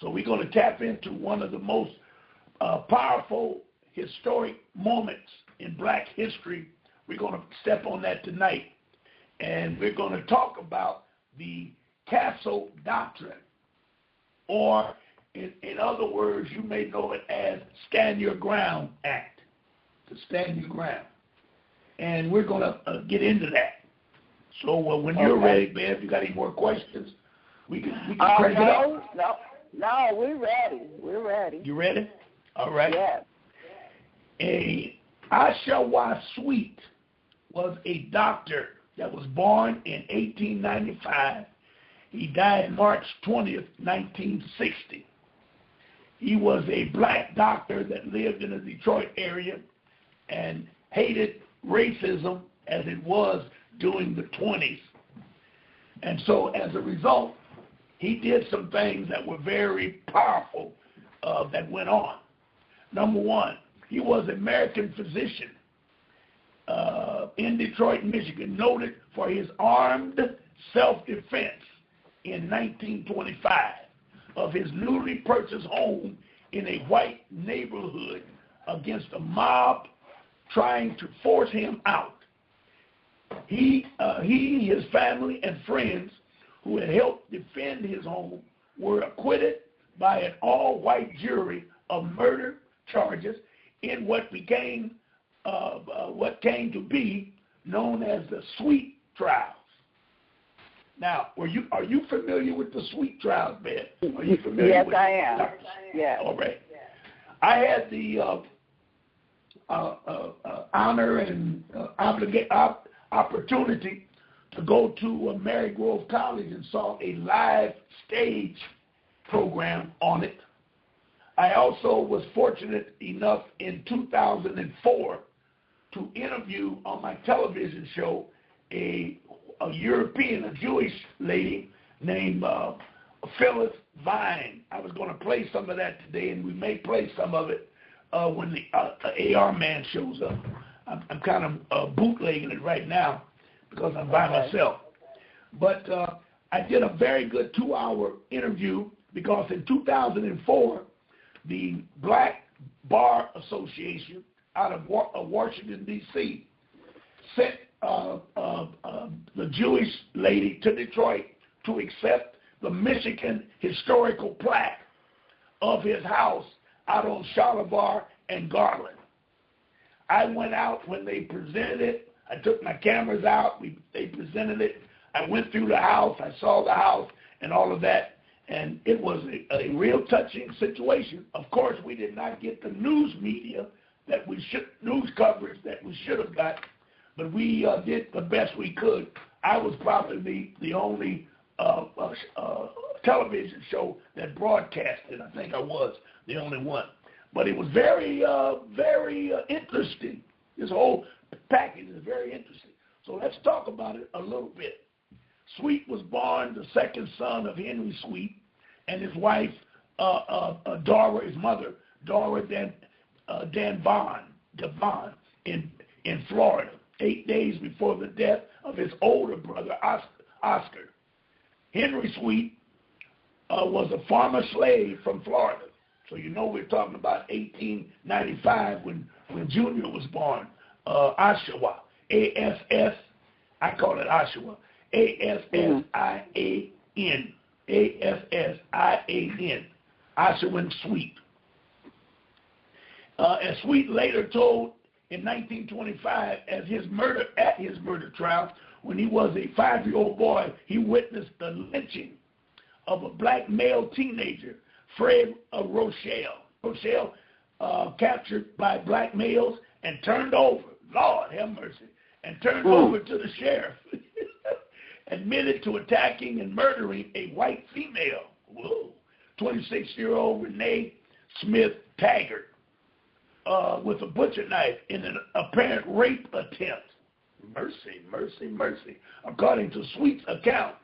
So we're going to tap into one of the most powerful historic moments in black history. We're going to step on that tonight. And we're going to talk about the Castle Doctrine, or in other words, you may know it as Stand Your Ground Act, to stand your ground. And we're going to get into that. So when you're ready, man, if you got any more questions, we can crank it up. No, we're ready. We're ready. You ready? All right. Yes. Ossian Sweet was a doctor that was born in 1895. He died March 20th, 1960. He was a black doctor that lived in the Detroit area and hated racism as it was during the 20s. And so as a result, he did some things that were very powerful that went on. Number one, he was an American physician in Detroit, Michigan, noted for his armed self-defense in 1925 of his newly purchased home in a white neighborhood against a mob trying to force him out. He, his family, and friends who had helped defend his home were acquitted by an all-white jury of murder charges in what came to be known as the Sweet trials. Now, are you familiar with the Sweet trials, Ben? Are you familiar? Yes, with I am. Yeah. All right. I had the honor and opportunity to go to Marygrove College and saw a live stage program on it. I also was fortunate enough in 2004 to interview on my television show a European, a Jewish lady named Phyllis Vine. I was going to play some of that today, and we may play some of it when the AR man shows up. I'm kind of bootlegging it right now because I'm by myself. But I did a very good 2-hour interview because in 2004, the Black Bar Association out of Washington, D.C. sent the Jewish lady to Detroit to accept the Michigan historical plaque of his house out on Shalabar and Garland. I went out when they presented it. I took my cameras out. They presented it. I went through the house. I saw the house and all of that. And it was a real touching situation. Of course, we did not get the news media news coverage that we should have got, but we did the best we could. I was probably the only television show that broadcasted. I think I was the only one. But it was very, very interesting. This whole package is very interesting. So let's talk about it a little bit. Sweet was born the second son of Henry Sweet and his wife, Dora, his mother, Dora Devon in Florida, 8 days before the death of his older brother, Oscar. Henry Sweet was a farmer slave from Florida. So you know we're talking about 1895 when Junior was born. Oshawa, A-S-S, I call it Oshawa, A-S-S-I-A-N, A-S-S-I-A-N, Ossian Sweet. As Sweet later told in 1925 at his murder trial, when he was a 5-year-old boy, he witnessed the lynching of a black male teenager, Fred Rochelle. Rochelle captured by black males and turned over, Lord have mercy, and turned over to the sheriff, admitted to attacking and murdering a white female, 26-year-old Renee Smith Taggart, with a butcher knife in an apparent rape attempt. Mercy, mercy, mercy. According to Sweet's account,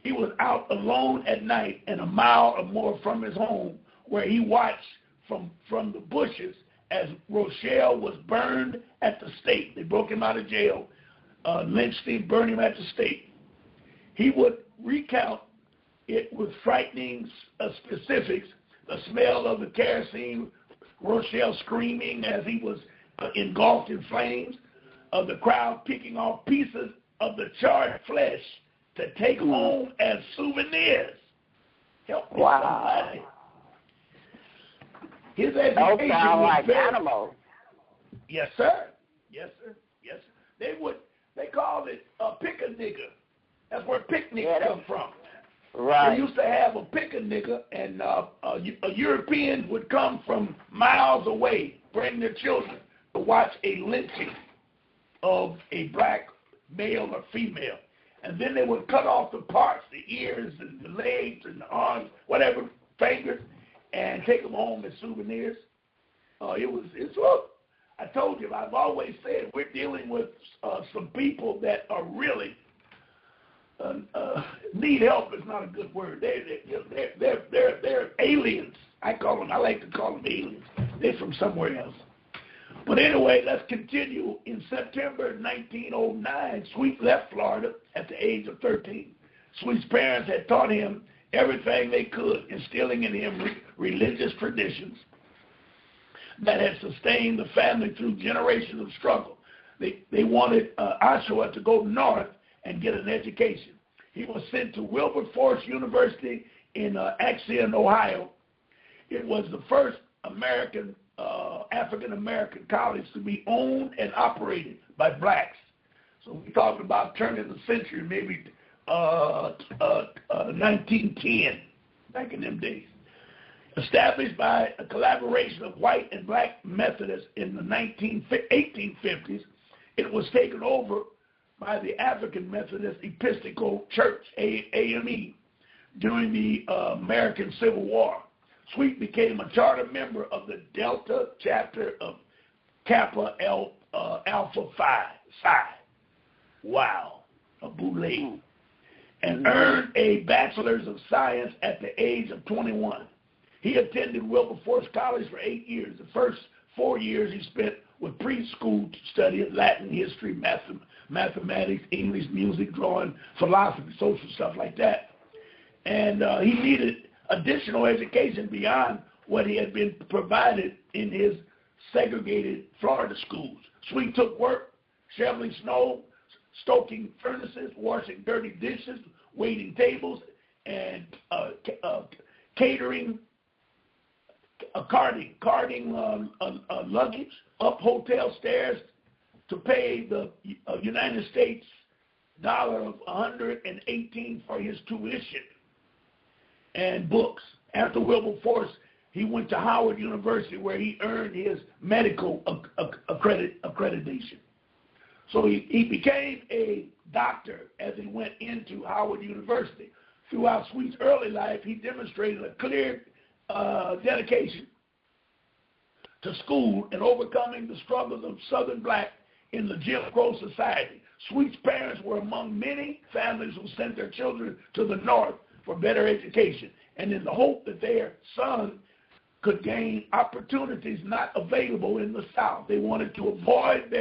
he was out alone at night and a mile or more from his home, where he watched from the bushes as Rochelle was burned at the stake. They broke him out of jail, lynched him, burned him at the stake. He would recount it with frightening specifics, the smell of the kerosene, Rochelle screaming as he was engulfed in flames, of the crowd picking off pieces of the charred flesh to take home as souvenirs. Help me, somebody. His education those sound like animals. Yes, sir. Yes, sir. Yes, sir. They called it a pick-a-nigger. That's where picnics come from. Right. They used to have a pick-a-nigger, and a European would come from miles away, bring their children to watch a lynching of a black male or female. And then they would cut off the parts, the ears and the legs and the arms, whatever, fingers, and take them home as souvenirs. I told you, I've always said we're dealing with some people that are really need help is not a good word. They're aliens. I like to call them aliens. They're from somewhere else. But anyway, let's continue. In September 1909, Sweet left Florida at the age of 13. Sweet's parents had taught him everything they could, instilling in him religious traditions that had sustained the family through generations of struggle. They wanted Oshua to go north and get an education. He was sent to Wilberforce University in Ossian, Ohio. It was the first African-American college to be owned and operated by blacks. So we're talking about turning the century, maybe 1910, back in them days. Established by a collaboration of white and black Methodists in the 1850s, it was taken over by the African Methodist Episcopal Church, AME, during the American Civil War. Sweet became a charter member of the Delta chapter of Kappa Alpha Psi. Wow, a boule. And earned a Bachelor's of Science at the age of 21. He attended Wilberforce College for 8 years. The first 4 years he spent with preschool study, Latin, history, mathematics, English, music, drawing, philosophy, social stuff like that. And he needed additional education beyond what he had been provided in his segregated Florida schools. Sweet took work, shoveling snow, stoking furnaces, washing dirty dishes, waiting tables, and carting luggage up hotel stairs to pay the United States $118 for his tuition and books. After Wilberforce, he went to Howard University where he earned his medical accreditation. So he became a doctor as he went into Howard University. Throughout Sweet's early life, he demonstrated a clear dedication to school and overcoming the struggles of Southern black in the Jim Crow society. Sweet's parents were among many families who sent their children to the North for better education, and in the hope that their son could gain opportunities not available in the South. They wanted to avoid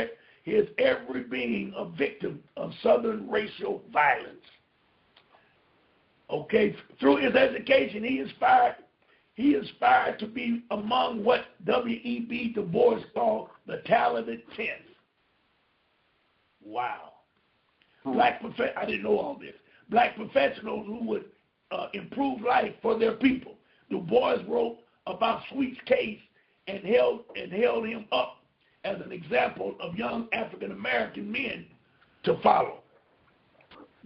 his every being a victim of Southern racial violence. Okay, through his education, he aspired to be among what W.E.B. Du Bois called the talented 10th. Wow. I didn't know all this. Black professionals who would improve life for their people. Du Bois wrote about Sweet's case and held him up as an example of young African-American men to follow.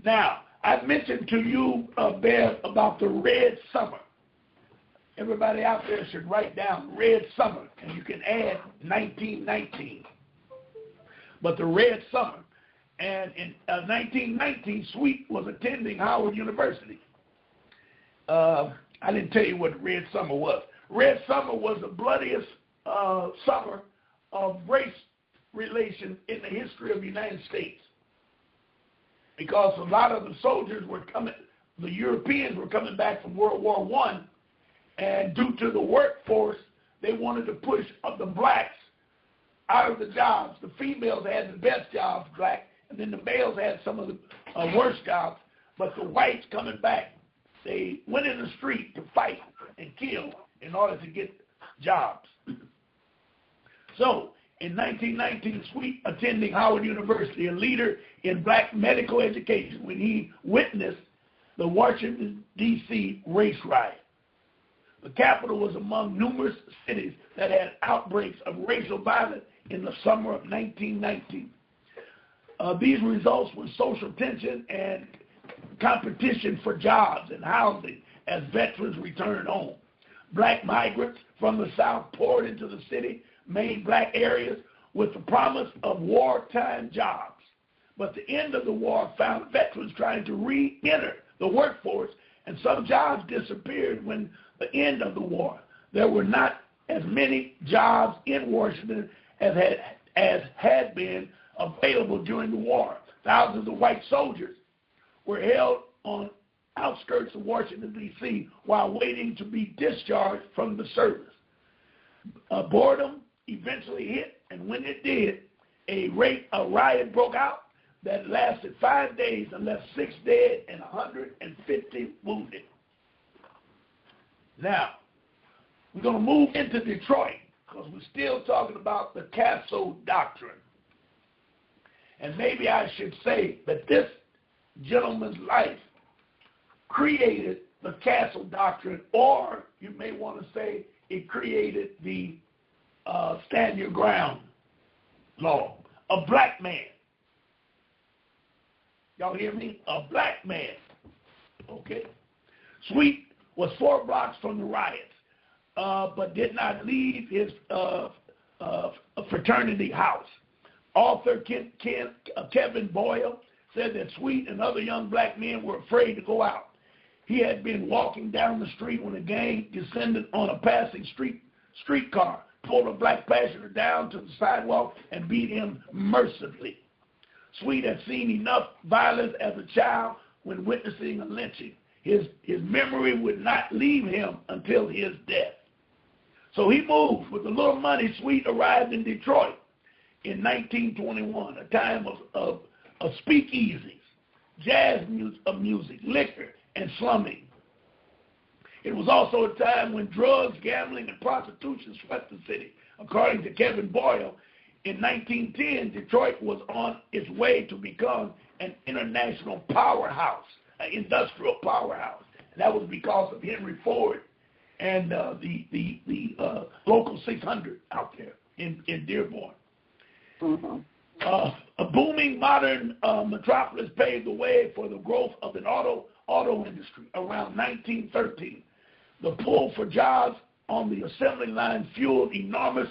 Now, I mentioned to you, Bear, about the Red Summer. Everybody out there should write down Red Summer, and you can add 1919. But the Red Summer. And in 1919, Sweet was attending Howard University. I didn't tell you what Red Summer was. Red Summer was the bloodiest summer of race relations in the history of the United States, because a lot of the soldiers were coming, the Europeans were coming back from World War I, and due to the workforce, they wanted to push the blacks out of the jobs. The females had the best jobs, black, and then the males had some of the worst jobs, but the whites coming back they went in the street to fight and kill in order to get jobs. So, in 1919, Sweet, attending Howard University, a leader in black medical education, when he witnessed the Washington, D.C. race riot. The capital was among numerous cities that had outbreaks of racial violence in the summer of 1919. These results were social tension and competition for jobs and housing as veterans returned home. Black migrants from the South poured into the city, main black areas, with the promise of wartime jobs. But the end of the war found veterans trying to re-enter the workforce, and some jobs disappeared when the end of the war. There were not as many jobs in Washington as had been available during the war. Thousands of white soldiers were held on outskirts of Washington, D.C. while waiting to be discharged from the service. Boredom eventually hit, and when it did, a riot broke out that lasted 5 days and left 6 dead and 150 wounded. Now, we're going to move into Detroit because we're still talking about the Castle Doctrine. And maybe I should say that this gentleman's life created the Castle Doctrine, or you may want to say it created the Stand Your Ground law. A black man. Y'all hear me? A black man. Okay. Sweet was 4 blocks from the riots, but did not leave his fraternity house. Author Kevin Boyle said that Sweet and other young black men were afraid to go out. He had been walking down the street when a gang descended on a passing streetcar, pulled a black passenger down to the sidewalk, and beat him mercilessly. Sweet had seen enough violence as a child when witnessing a lynching. His memory would not leave him until his death. So he moved. With a little money, Sweet arrived in Detroit in 1921, a time of speakeasies, jazz music, liquor, and slumming. It was also a time when drugs, gambling, and prostitution swept the city. According to Kevin Boyle, in 1910, Detroit was on its way to become an international powerhouse, an industrial powerhouse. And that was because of Henry Ford and the local 600 out there in Dearborn. Mm-hmm. A booming modern metropolis paved the way for the growth of an auto industry around 1913. The pull for jobs on the assembly line fueled enormous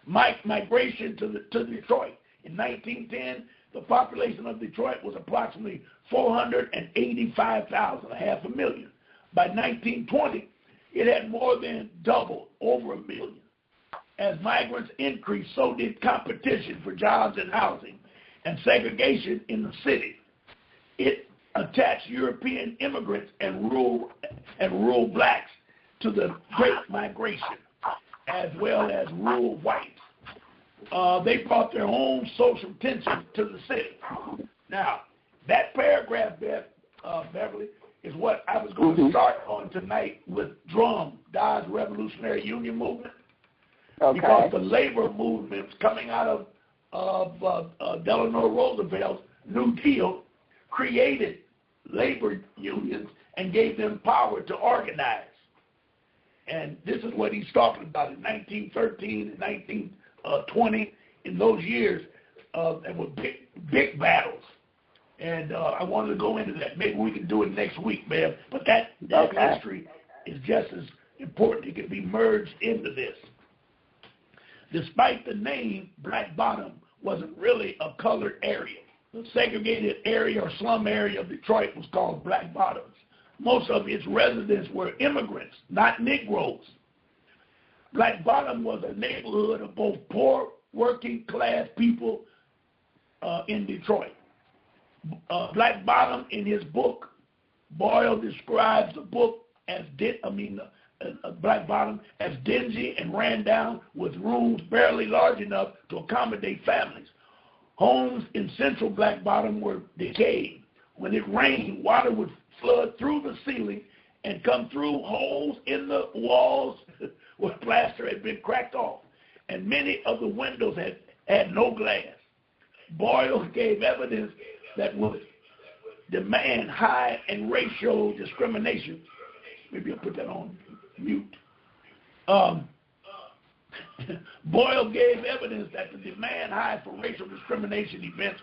migration to Detroit. In 1910, the population of Detroit was approximately 485,000, 500,000. By 1920, it had more than doubled, over 1 million. As migrants increased, so did competition for jobs and housing and segregation in the city. It attached European immigrants and rural blacks to the Great Migration, as well as rural whites. They brought their own social tension to the city. Now, that paragraph, Beverly, is what I was going to start on tonight with DRUM, Dodge Revolutionary Union Movement. Okay. Because the labor movements coming out of Delano Roosevelt's New Deal created labor unions and gave them power to organize. And this is what he's talking about in 1913 and 1920. In those years, there were big battles. And I wanted to go into that. Maybe we can do it next week, man. But that history is just as important. It can be merged into this. Despite the name, Black Bottom wasn't really a colored area. The segregated area or slum area of Detroit was called Black Bottoms. Most of its residents were immigrants, not Negroes. Black Bottom was a neighborhood of both poor, working class people in Detroit. Black Bottom, in his book, Boyle describes the book as Black Bottom as dingy and ran down with rooms barely large enough to accommodate families. Homes in central Black Bottom were decayed. When it rained, water would flood through the ceiling and come through holes in the walls where plaster had been cracked off, and many of the windows had no glass. Boyle gave evidence that would demand high and racial discrimination. Maybe I'll put that on mute. Boyle gave evidence that the demand high for racial discrimination events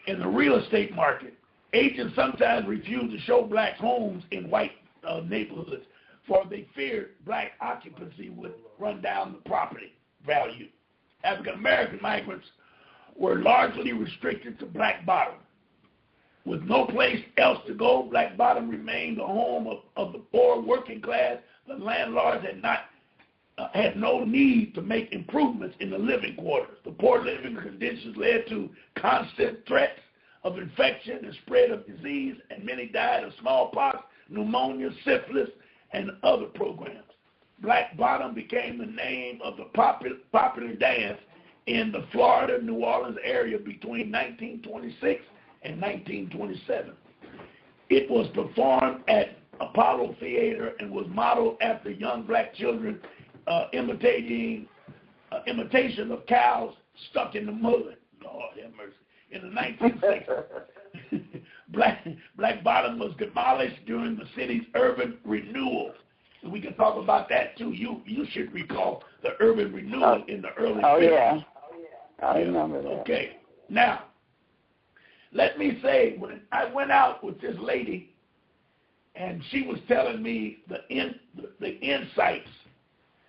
in the real estate market. Agents sometimes refused to show black homes in white neighborhoods, for they feared black occupancy would run down the property value. African American migrants were largely restricted to Black Bottom. With no place else to go, Black Bottom remained the home of the poor working class. The landlords had no need to make improvements in the living quarters. The poor living conditions led to constant threats of infection and spread of disease, and many died of smallpox, pneumonia, syphilis, and other programs. Black Bottom became the name of the popular dance in the Florida, New Orleans area between 1926 and 1927. It was performed at Apollo Theater and was modeled after young black children imitation of cows stuck in the mud. Lord have mercy. In the 1960s, Black Bottom was demolished during the city's urban renewal. And we can talk about that too. You should recall the urban renewal in the early 50s. Yeah. I remember that. Okay. Now, let me say, when I went out with this lady, and she was telling me the insights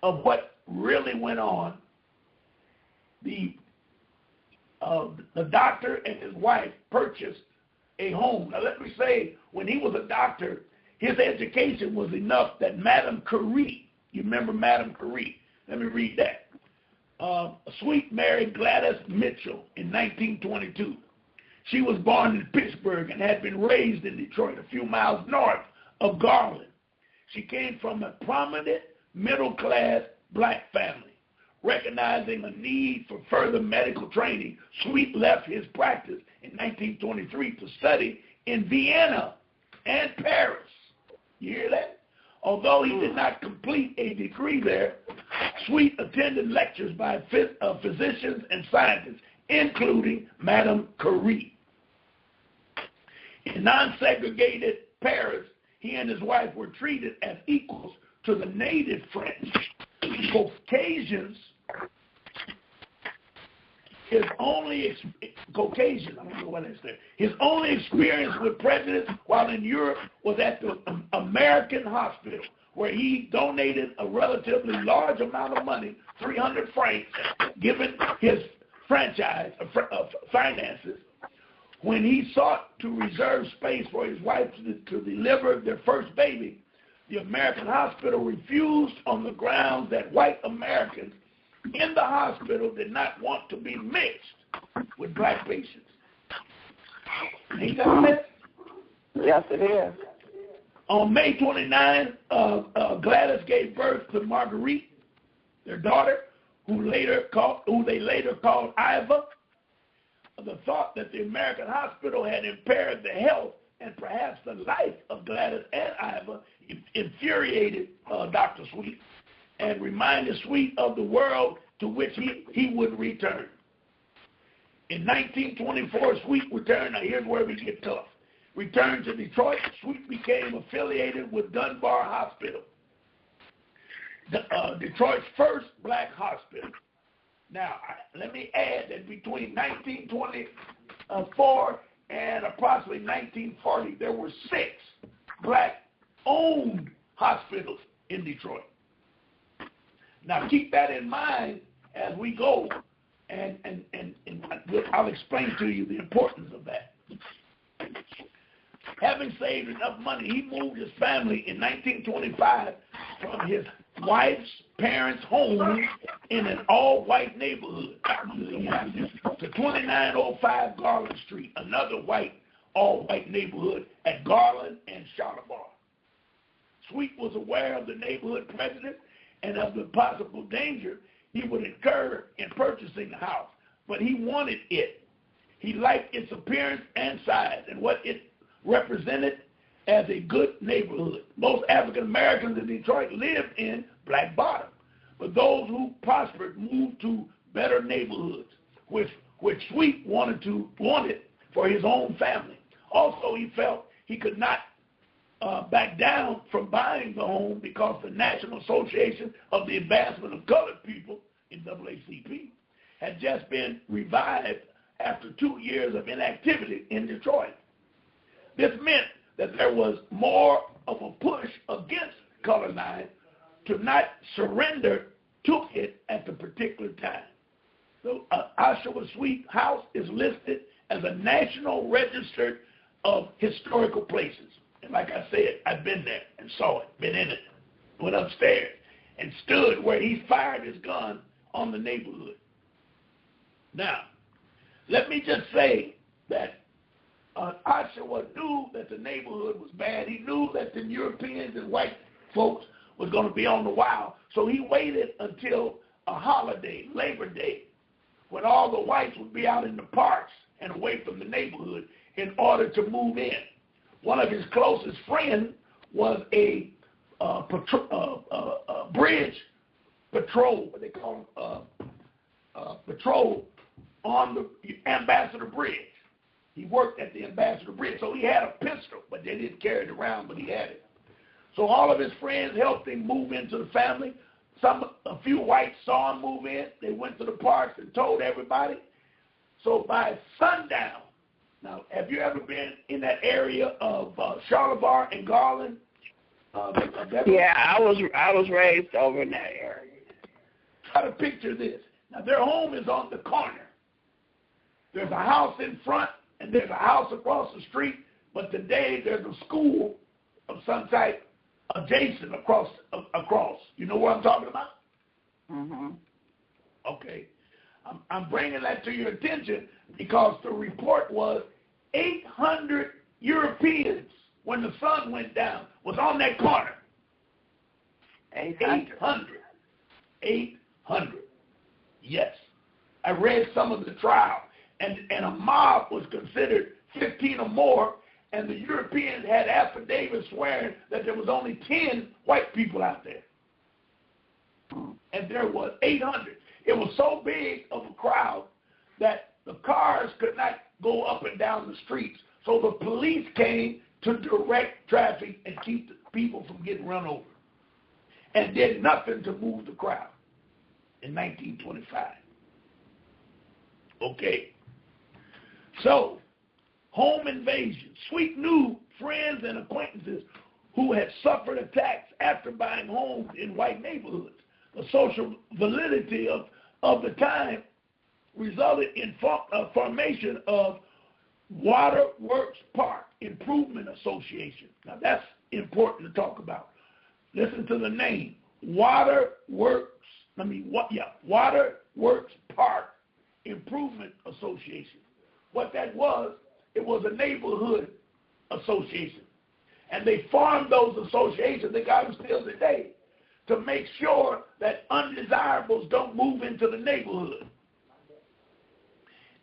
of what really went on, the doctor and his wife purchased a home. Now, let me say, when he was a doctor, his education was enough that Madame Curie, you remember Madame Curie? Let me read that. Sweet married Gladys Mitchell in 1922. She was born in Pittsburgh and had been raised in Detroit, a few miles north of Garland. She came from a prominent middle-class black family. Recognizing a need for further medical training, Sweet left his practice in 1923 to study in Vienna and Paris. You hear that? Although he did not complete a degree there, Sweet attended lectures by physicians and scientists, including Madame Curie. In non-segregated Paris, he and his wife were treated as equals to the native French. Caucasian, his only experience with prejudice while in Europe was at the American hospital, where he donated a relatively large amount of money, 300 francs, given his franchise of finances, when he sought to reserve space for his wife to deliver their first baby. The American hospital refused on the grounds that white Americans in the hospital did not want to be mixed with black patients. Ain't that a mess? Yes, it is. On May 29, Gladys gave birth to Marguerite, their daughter, who they later called Iva. The thought that the American hospital had impaired the health and perhaps the life of Gladys and Iva infuriated Dr. Sweet and reminded Sweet of the world to which he would return. In 1924, Sweet returned. Now here's where we get tough. Returned to Detroit, Sweet became affiliated with Dunbar Hospital, Detroit's first black hospital. Now, let me add that between 1924 and approximately 1940, there were 6 black-owned hospitals in Detroit. Now, keep that in mind as we go, and I'll explain to you the importance of that. Having saved enough money, he moved his family in 1925 from his wife's parents' home in an all-white neighborhood to 2905 Garland Street, another all-white neighborhood at Garland and Charlevoix. Sweet was aware of the neighborhood prejudice and of the possible danger he would incur in purchasing the house, but he wanted it. He liked its appearance and size and what it represented as a good neighborhood. Most African Americans in Detroit lived in Black Bottom, but those who prospered moved to better neighborhoods, which Sweet wanted for his own family. Also, he felt he could not back down from buying the home because the National Association of the Advancement of Colored People, NAACP, had just been revived after 2 years of inactivity in Detroit. This meant that there was more of a push against Color Line to not surrender to it at the particular time. So Ossian Sweet house is listed as a National Register of Historical Places. And like I said, I've been there and saw it, been in it, went upstairs, and stood where he fired his gun on the neighborhood. Now, let me just say that Ossian knew that the neighborhood was bad. He knew that the Europeans and white folks was going to be on the wild, so he waited until a holiday, Labor Day, when all the whites would be out in the parks and away from the neighborhood in order to move in. One of his closest friends was a bridge patrol, what they call patrol on the Ambassador Bridge. He worked at the Ambassador Bridge, so he had a pistol, but they didn't carry it around, but he had it. So all of his friends helped him move into the family. A few whites saw him move in. They went to the parks and told everybody. So by sundown, now, have you ever been in that area of Charlevoix and Garland? Yeah, I was raised over in that area. Try to picture this. Now, their home is on the corner. There's a house in front, and there's a house across the street, but today there's a school of some type adjacent across. You know what I'm talking about? Mm-hmm. Okay. I'm bringing that to your attention because the report was 800 Europeans, when the sun went down, was on that corner. 800. Yes. I read some of the trial, and a mob was considered 15 or more, and the Europeans had affidavits swearing that there was only 10 white people out there. And there was 800. It was so big of a crowd that the cars could not go up and down the streets. So the police came to direct traffic and keep the people from getting run over, and did nothing to move the crowd in 1925. Okay. So, home invasion. Sweet knew friends and acquaintances who had suffered attacks after buying homes in white neighborhoods. The social validity of the time resulted in formation of Waterworks Park Improvement Association. Now that's important to talk about. Listen to the name, Waterworks Park Improvement Association. What that was, it was a neighborhood association. And they formed those associations, they got them still today, to make sure that undesirables don't move into the neighborhood.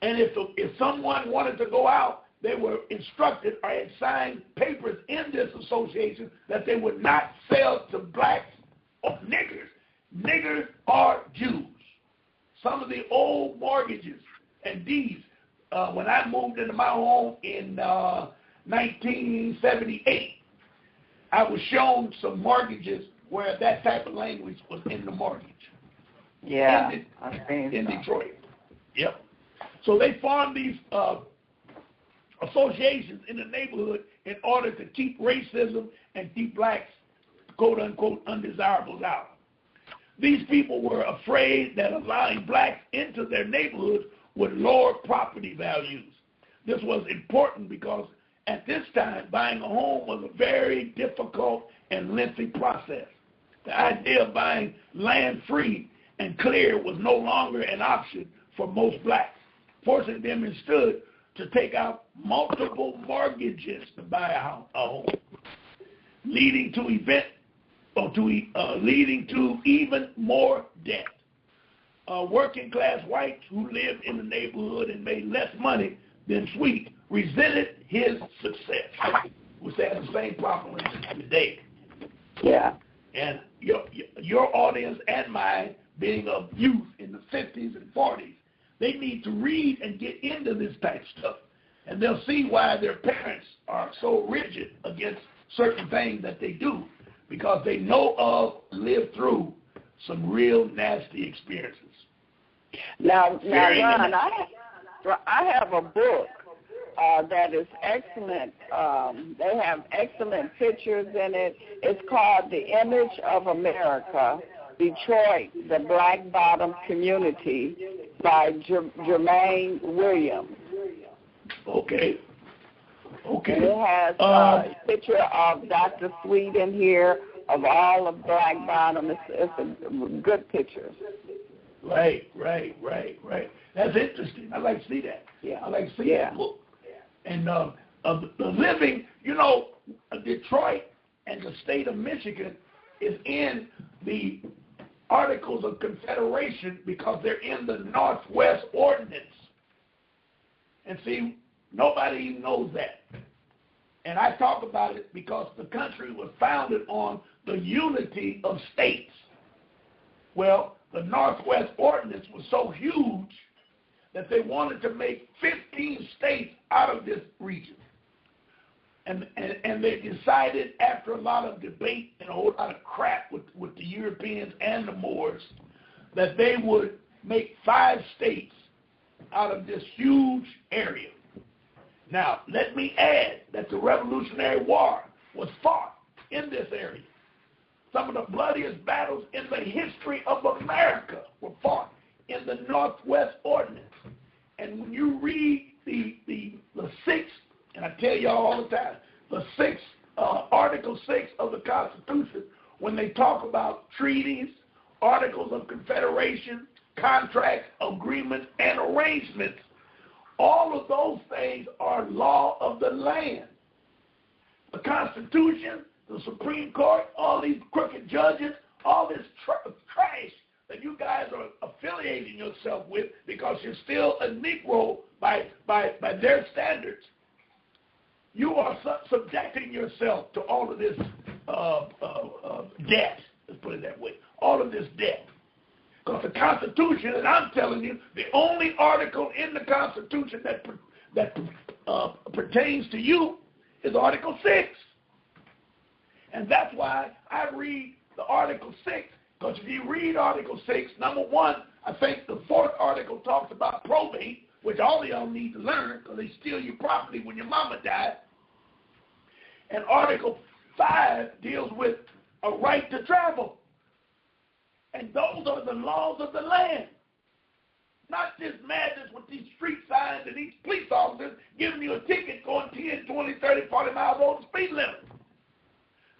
And if someone wanted to go out, they were instructed or had signed papers in this association that they would not sell to blacks or niggers or Jews. Some of the old mortgages and deeds, when I moved into my home in 1978, I was shown some mortgages where that type of language was in the mortgage. Yeah, in Detroit. Yep. So they formed these associations in the neighborhood in order to keep racism and keep blacks, quote unquote, undesirables out. These people were afraid that allowing blacks into their neighborhoods would lower property values. This was important because at this time, buying a home was a very difficult and lengthy process. The idea of buying land free and clear was no longer an option for most blacks, forcing them instead to take out multiple mortgages to buy a home, leading to even more debt. Working class whites who lived in the neighborhood and made less money than Sweet resented his success. we have the same problem today. Yeah. And your audience and mine, being of youth in the 50s and 40s, they need to read and get into this type of stuff. And they'll see why their parents are so rigid against certain things that they do, because they know of, lived through some real nasty experiences. Now Ron, I have a book that is excellent. They have excellent pictures in it. It's called The Image of America, Detroit, the Black Bottom Community by Jermaine Williams. Okay. And it has a picture of Dr. Sweet in here, of all of Black Bottom. It's a good picture. Right. That's interesting. I like to see that. Yeah. I like to see that book. And the living, Detroit and the state of Michigan is in the Articles of Confederation because they're in the Northwest Ordinance. And see, nobody even knows that. And I talk about it because the country was founded on the unity of states. Well, the Northwest Ordinance was so huge that they wanted to make 15 states out of this region. And they decided, after a lot of debate and a whole lot of crap with the Europeans and the Moors, that they would make 5 states out of this huge area. Now, let me add that the Revolutionary War was fought in this area. Some of the bloodiest battles in the history of America were fought in the Northwest Ordinance. And when you read the 6th, and I tell y'all all the time, the 6th, Article 6 of the Constitution, when they talk about treaties, Articles of Confederation, contracts, agreements, and arrangements, all of those things are law of the land. The Constitution, the Supreme Court, all these crooked judges, all this trash that you guys are affiliating yourself with because you're still a Negro by their standards, you are subjecting yourself to all of this debt, let's put it that way, all of this debt. Because the Constitution, and I'm telling you, the only article in the Constitution that pertains to you is Article 6. And that's why I read the Article 6, because if you read Article 6, number 1, I think the 4th article talks about probate, which all of y'all need to learn because they steal your property when your mama died. And Article 5 deals with a right to travel. And those are the laws of the land. Not this madness with these street signs and these police officers giving you a ticket going 10, 20, 30, 40 miles over the speed limit.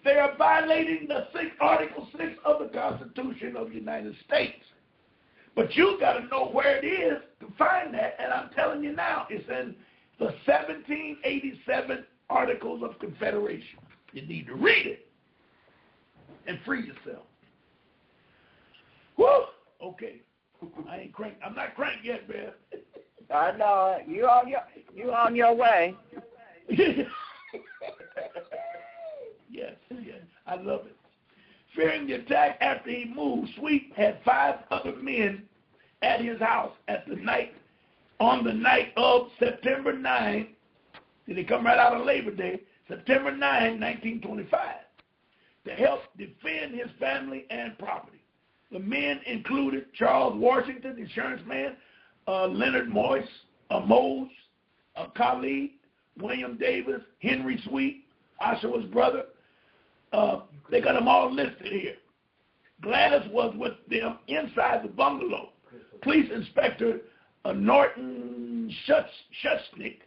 They are violating the Article 6 of the Constitution of the United States. But you got to know where it is to find that, and I'm telling you now, it's in the 1787 Articles of Confederation. You need to read it and free yourself. Woo! Okay. I ain't crank. I'm not cranked yet, man. I know. You on your way. Yes. I love it. Fearing the attack after he moved, Sweet had 5 other men at his house on the night of September 9. They come right out of Labor Day, September 9, 1925, to help defend his family and property. The men included Charles Washington, insurance man, Leonard Mose, Khalid, William Davis, Henry Sweet, Oshawa's brother. They got them all listed here. Gladys was with them inside the bungalow. Police Inspector Norton Schutznick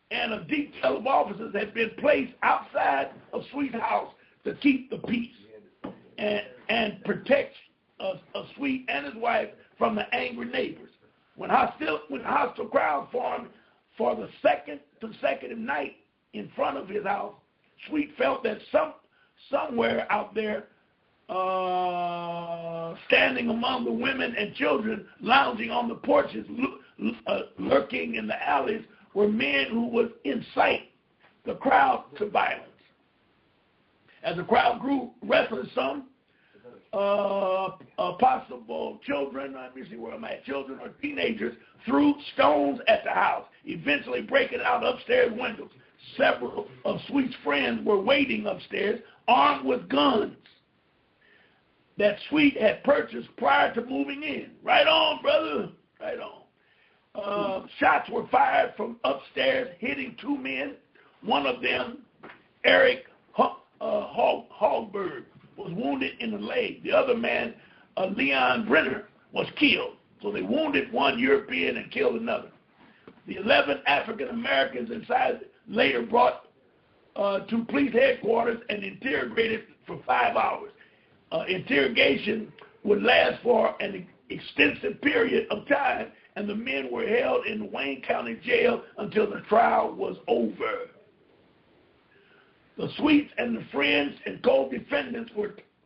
and a detail of officers had been placed outside of Sweet's house to keep the peace and protect Sweet and his wife from the angry neighbors. When hostile crowd formed for the second consecutive night in front of his house, Sweet felt that somewhere out there, standing among the women and children lounging on the porches, lurking in the alleys, were men who was in sight the crowd to violence. As the crowd grew restless, some possible children, let me see where I'm at, children or teenagers threw stones at the house, eventually breaking out upstairs windows. Several of Sweet's friends were waiting upstairs, armed with guns that Sweet had purchased prior to moving in. Right on, brother. Right on. Shots were fired from upstairs, hitting two men. One of them, Eric Hallberg, was wounded in the leg. The other man, Leon Brenner, was killed. So they wounded one European and killed another. The 11 African Americans inside later brought to police headquarters and interrogated for 5 hours. Interrogation would last for an extensive period of time, and the men were held in Wayne County Jail until the trial was over. The Sweets and the friends and co-defendants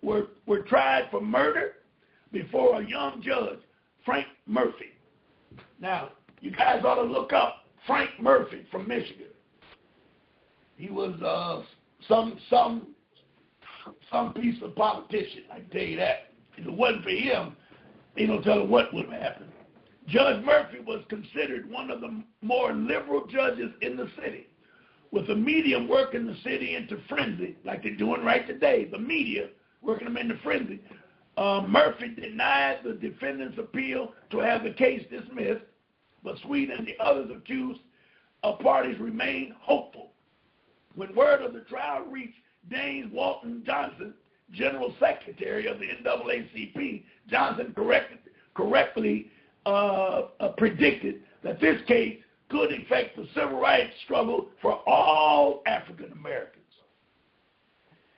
were tried for murder before a young judge, Frank Murphy. Now, you guys ought to look up Frank Murphy from Michigan. He was some piece of politician, I can tell you that. If it wasn't for him, they don't tell what would have happened. Judge Murphy was considered one of the more liberal judges in the city, with the media working the city into frenzy, like they're doing right today. The media working them into frenzy. Murphy denied the defendant's appeal to have the case dismissed, but Sweet and the others accused parties remained hopeful. When word of the trial reached James Walton Johnson, General Secretary of the NAACP, Johnson correctly predicted that this case could affect the civil rights struggle for all African Americans.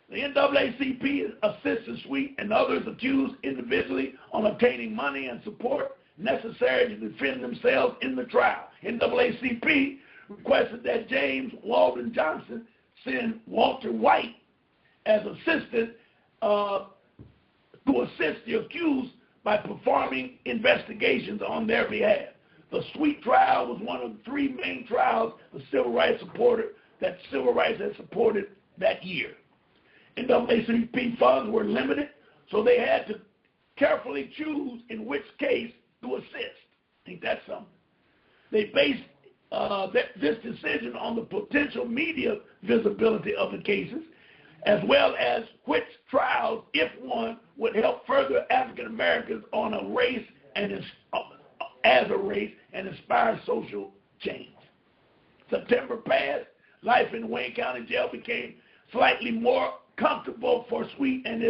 The NAACP assisted Sweet and others accused individually on obtaining money and support necessary to defend themselves in the trial. NAACP requested that James Walton Johnson send Walter White as assistant to assist the accused by performing investigations on their behalf. The Sweet trial was one of the three main trials the civil rights had supported that year. NAACP funds were limited, so they had to carefully choose in which case to assist. Ain't that something? They based this decision on the potential media visibility of the cases, as well as which trials, if one, would help further African Americans on a race and as a race and inspire social change. September passed. Life in Wayne County Jail became slightly more comfortable for Sweet and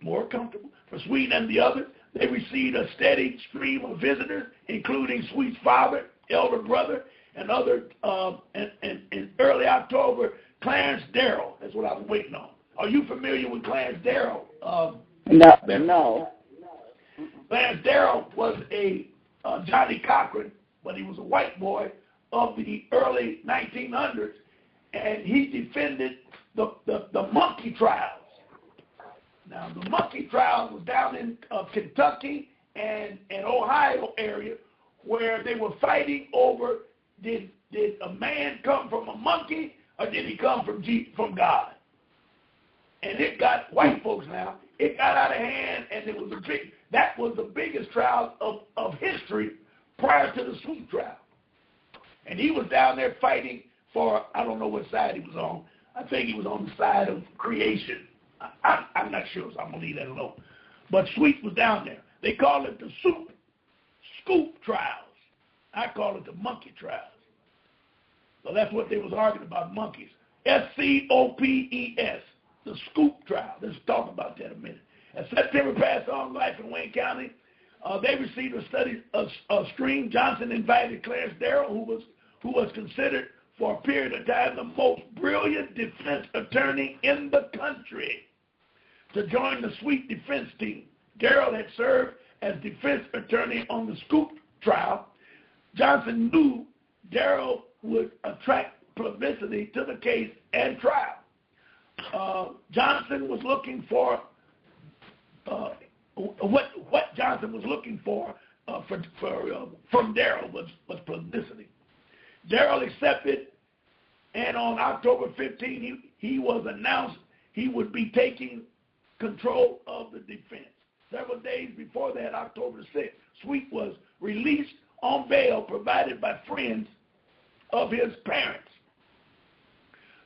more comfortable for Sweet and the others. They received a steady stream of visitors, including Sweet's father, elder brother, and other. And in early October, Clarence Darrell. That's what I was waiting on. Are you familiar with Clarence Darrell? No. Clarence Darrell was a Johnny Cochran, but he was a white boy of the early 1900s, and he defended the monkey trials. Now, the monkey trials was down in Kentucky and Ohio area, where they were fighting over did a man come from a monkey or did he come from God? And it got white folks now. It got out of hand, and that was the biggest trial of history prior to the Sweet trial. And he was down there fighting for, I don't know what side he was on. I think he was on the side of creation. I'm not sure, so I'm going to leave that alone. But Sweet was down there. They call it the scoop trials. I call it the monkey trials. So that's what they was arguing about, monkeys. SCOPES, the scoop trial. Let's talk about that a minute. As September passed on, life in Wayne County, they received a stream. Johnson invited Clarence Darrell, who was considered for a period of time the most brilliant defense attorney in the country, to join the Sweet defense team. Darrell had served as defense attorney on the Scoop trial. Johnson knew Darrell would attract publicity to the case and trial. Johnson was looking for what Johnson was looking for from Darrell was publicity. Darrell accepted And on October 15, he was announced he would be taking control of the defense. Several days before that, October 6th, Sweet was released on bail provided by friends of his parents.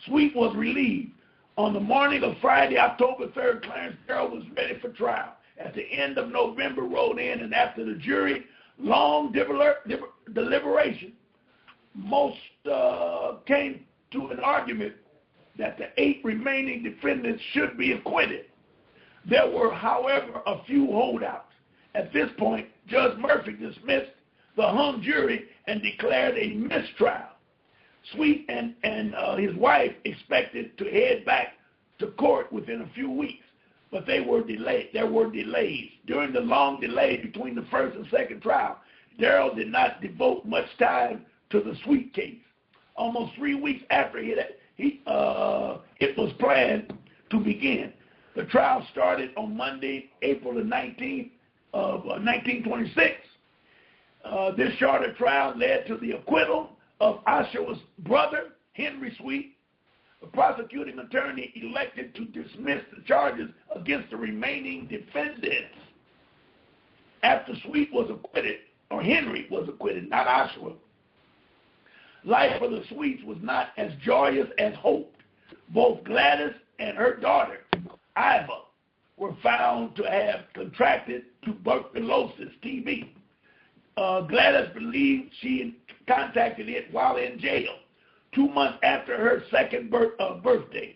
Sweet was relieved. On the morning of Friday, October 3rd, Clarence Darrell was ready for trial. At the end of November rolled in, and after the jury long deliberation, most came to an argument that the 8 remaining defendants should be acquitted. There were, however, a few holdouts. At this point, Judge Murphy dismissed the hung jury and declared a mistrial. Sweet and his wife expected to head back to court within a few weeks, but they were delayed. There were delays. During the long delay between the first and second trial, Darrell did not devote much time to the Sweet case. Almost 3 weeks after it was planned to begin. The trial started on Monday, April the 19th of 1926. This shorter trial led to the acquittal of Oshawa's brother, Henry Sweet. The prosecuting attorney elected to dismiss the charges against the remaining defendants. After Sweet was acquitted, or Henry was acquitted, not Oshawa, life for the Sweets was not as joyous as hoped. Both Gladys and her daughter, Iva, were found to have contracted tuberculosis, TB. Gladys believed she contacted it while in jail, 2 months after her second birthday.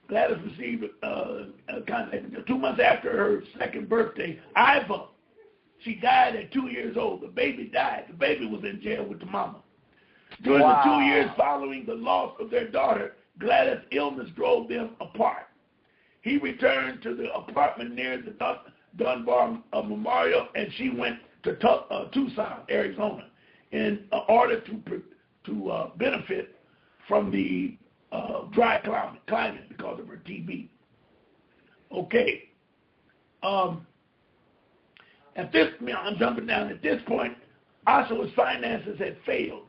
Gladys received contact 2 months after her second birthday. Iva, she died at 2 years old. The baby died. The baby was in jail with the mama. During the 2 years following the loss of their daughter, Gladys' illness drove them apart. He returned to the apartment near the Dunbar Memorial, and she went to Tucson, Arizona, in order to benefit from the dry climate because of her TB. Okay. I'm jumping down. At this point, Oshawa's finances had failed.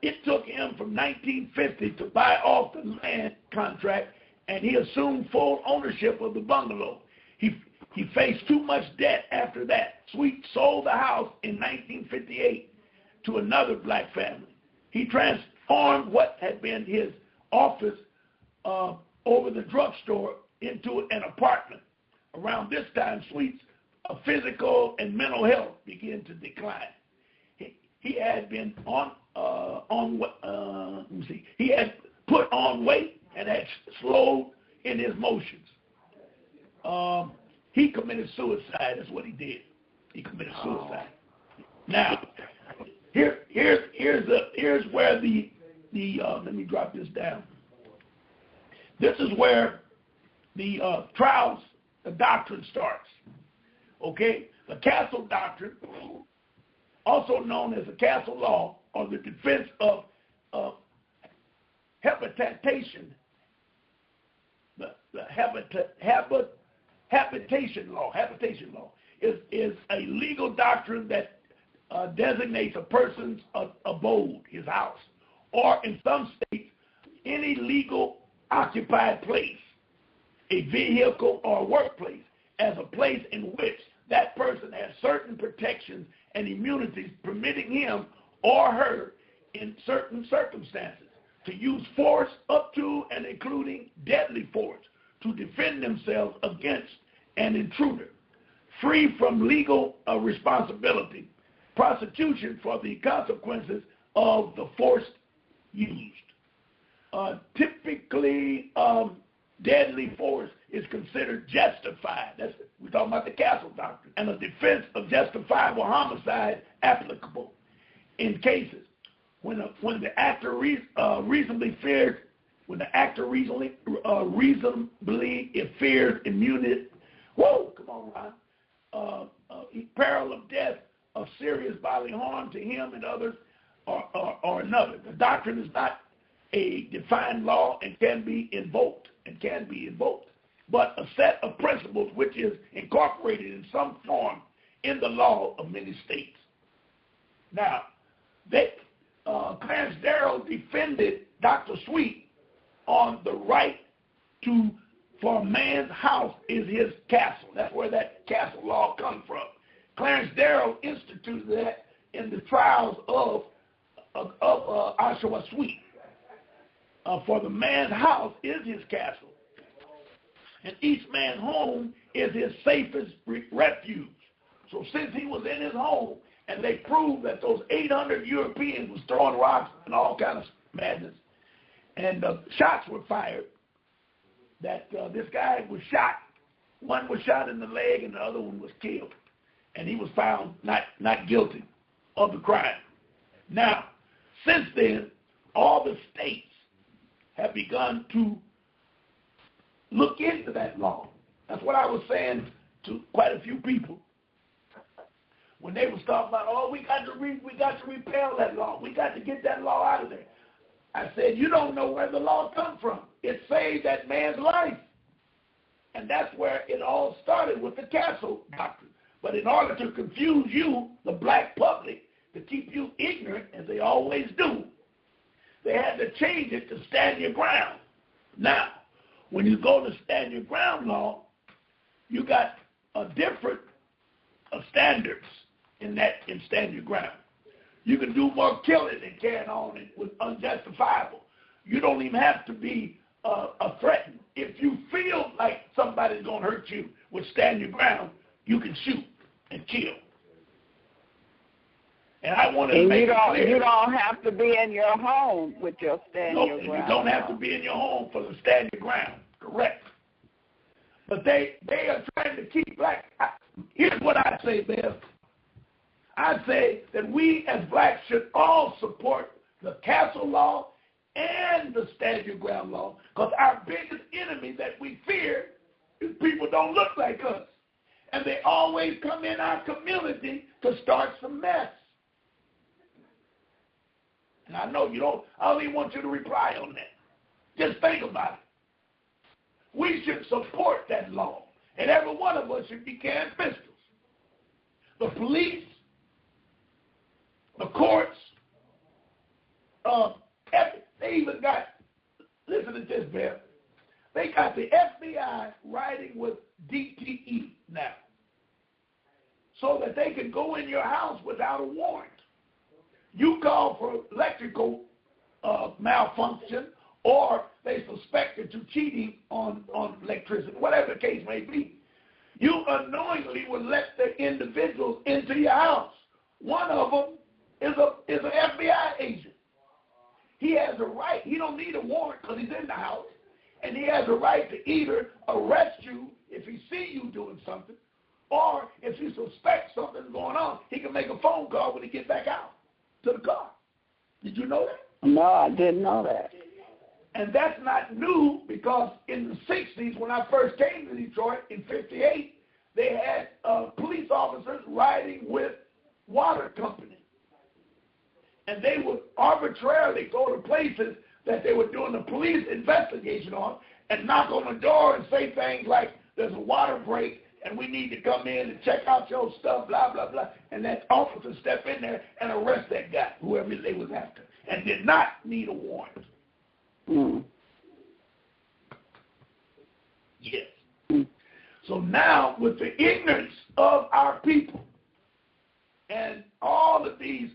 It took him from 1950 to buy off the land contract, and he assumed full ownership of the bungalow. He faced too much debt after that. Sweet sold the house in 1958 to another black family. He transformed what had been his office over the drugstore into an apartment. Around this time, Sweet's physical and mental health began to decline. He had been he had put on weight and had slowed in his motions. He committed suicide. That's what he did. He committed suicide. Now, here's where the let me drop this down. This is where the trials, the doctrine starts. Okay, the Castle Doctrine, also known as the Castle Law, or the defense of habitation. The habitation law is a legal doctrine that designates a person's abode, his house, or in some states, any legal occupied place, a vehicle or workplace, as a place in which that person has certain protections and immunities permitting him or her in certain circumstances to use force up to and including deadly force to defend themselves against an intruder, free from legal responsibility, prosecution for the consequences of the force used. Typically, deadly force is considered justified. We're talking about the Castle Doctrine, and a defense of justifiable homicide applicable in cases when the actor reasonably fears immunity. Whoa, come on, Ron. Peril of death, of serious bodily harm to him and others, or another. The doctrine is not a defined law and can be invoked, but a set of principles which is incorporated in some form in the law of many states. Now, Clarence Darrow defended Dr. Sweet on the right for a man's house is his castle. That's where that castle law comes from. Clarence Darrow instituted that in the trials of Ossian Sweet. For the man's house is his castle, and each man's home is his safest refuge. So since he was in his home, and they proved that those 800 Europeans was throwing rocks and all kinds of madness, and shots were fired, that this guy was shot. One was shot in the leg and the other one was killed. And he was found not guilty of the crime. Now, since then, all the states have begun to look into that law. That's what I was saying to quite a few people when they was talking about, we got to repeal that law. We got to get that law out of there. I said, you don't know where the law comes from. It saved that man's life. And that's where it all started with the castle doctrine. But in order to confuse you, the black public, to keep you ignorant, as they always do, they had to change it to stand your ground. Now, when you go to stand your ground law, you got a different standards in stand your ground. You can do more killing and carrying on with unjustifiable. You don't even have to be threatened. If you feel like somebody's going to hurt you with stand your ground, you can shoot and kill. And I want to make it clear. You don't have to be in your home with your stand your ground. You don't have to be in your home for the stand your ground. Correct. But they are trying to keep black. Here's what I say, Bill. I say that we as blacks should all support the castle law and the stand your ground law, because our biggest enemy that we fear is people don't look like us. And they always come in our community to start some mess. And I know I don't even want you to reply on that. Just think about it. We should support that law. And every one of us should be carrying pistols. The police, the courts, they even got, listen to this, Bill, they got the FBI riding with DTE now so that they can go in your house without a warrant. You call for electrical malfunction, or they suspected you cheating on electricity, whatever the case may be. You unknowingly will let the individuals into your house. One of them is an FBI agent. He has a right. He don't need a warrant because he's in the house. And he has a right to either arrest you if he see you doing something, or if he suspects something's going on, he can make a phone call when he gets back out to the car. Did you know that? No, I didn't know that. And that's not new, because in the 60s, when I first came to Detroit in 58, they had police officers riding with water companies. And they would arbitrarily go to places that they were doing a police investigation on and knock on the door and say things like, there's a water break and we need to come in and check out your stuff, blah, blah, blah. And that officer step in there and arrest that guy, whoever they was after, and did not need a warrant. Mm. Yes. Mm. So now, with the ignorance of our people and all of these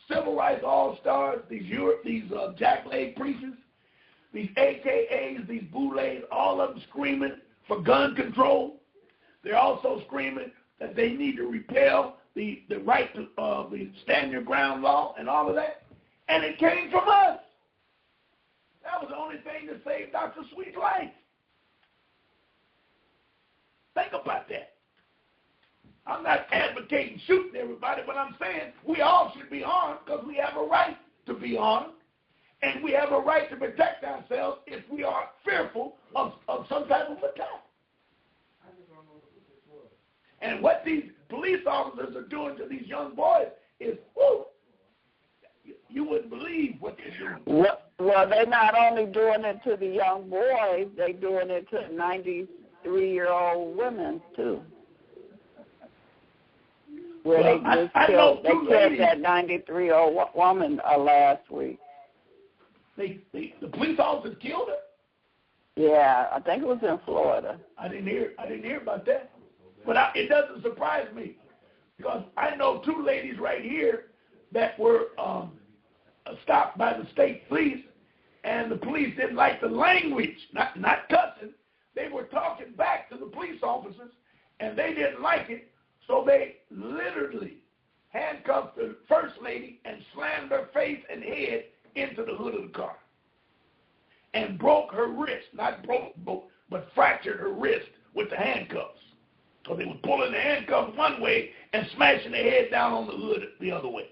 civil rights all-stars, these jackleg preachers, these AKAs, these boulets, all of them screaming for gun control. They're also screaming that they need to repeal the right to the stand your ground law and all of that. And it came from us. That was the only thing that saved Dr. Sweet's life. Think about that. I'm not advocating shooting everybody, but I'm saying we all should be armed because we have a right to be armed, and we have a right to protect ourselves if we are fearful of some type of attack. And what these police officers are doing to these young boys is, you wouldn't believe what they're doing. Well, they're not only doing it to the young boys, they're doing it to 93-year-old women, too. where they killed that 93-year-old woman last week. The police officers killed her? Yeah, I think it was in Florida. I didn't hear about that. But it doesn't surprise me, because I know two ladies right here that were stopped by the state police, and the police didn't like the language, not cussing. They were talking back to the police officers, and they didn't like it, so they literally handcuffed the first lady and slammed her face and head into the hood of the car and broke her wrist, not broke, but fractured her wrist with the handcuffs. So they were pulling the handcuffs one way and smashing their head down on the hood the other way.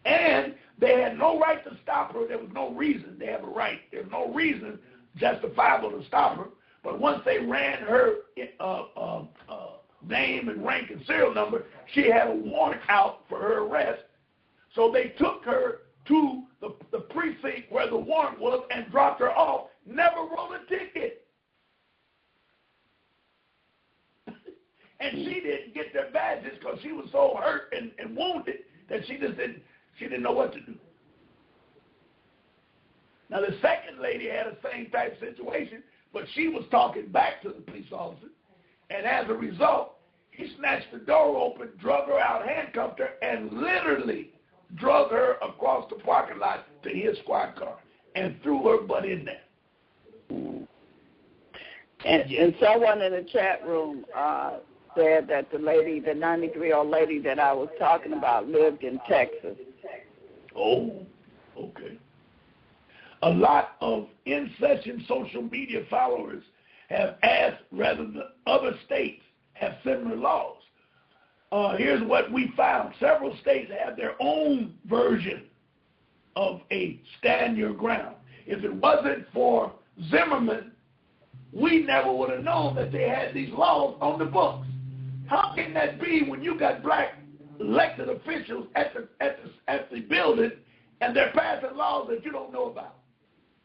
And they had no right to stop her. There was no reason. They have a right. There's no reason justifiable to stop her. But once they ran her name and rank and serial number, she had a warrant out for her arrest. So they took her to the precinct where the warrant was and dropped her off, never wrote a ticket. And she didn't get their badges because she was so hurt and wounded that she didn't know what to do. Now the second lady had the same type of situation, but she was talking back to the police officer, and as a result, he snatched the door open, drug her out, handcuffed her, and literally drug her across the parking lot to his squad car and threw her butt in there. And someone in the chat room said that the 93-year-old lady that I was talking about lived in Texas. Oh, okay. A lot of in-session social media followers have asked whether the other states have similar laws. Here's what we found. Several states have their own version of a stand your ground. If it wasn't for Zimmerman, we never would have known that they had these laws on the books. How can that be when you got black elected officials at the building and they're passing laws that you don't know about?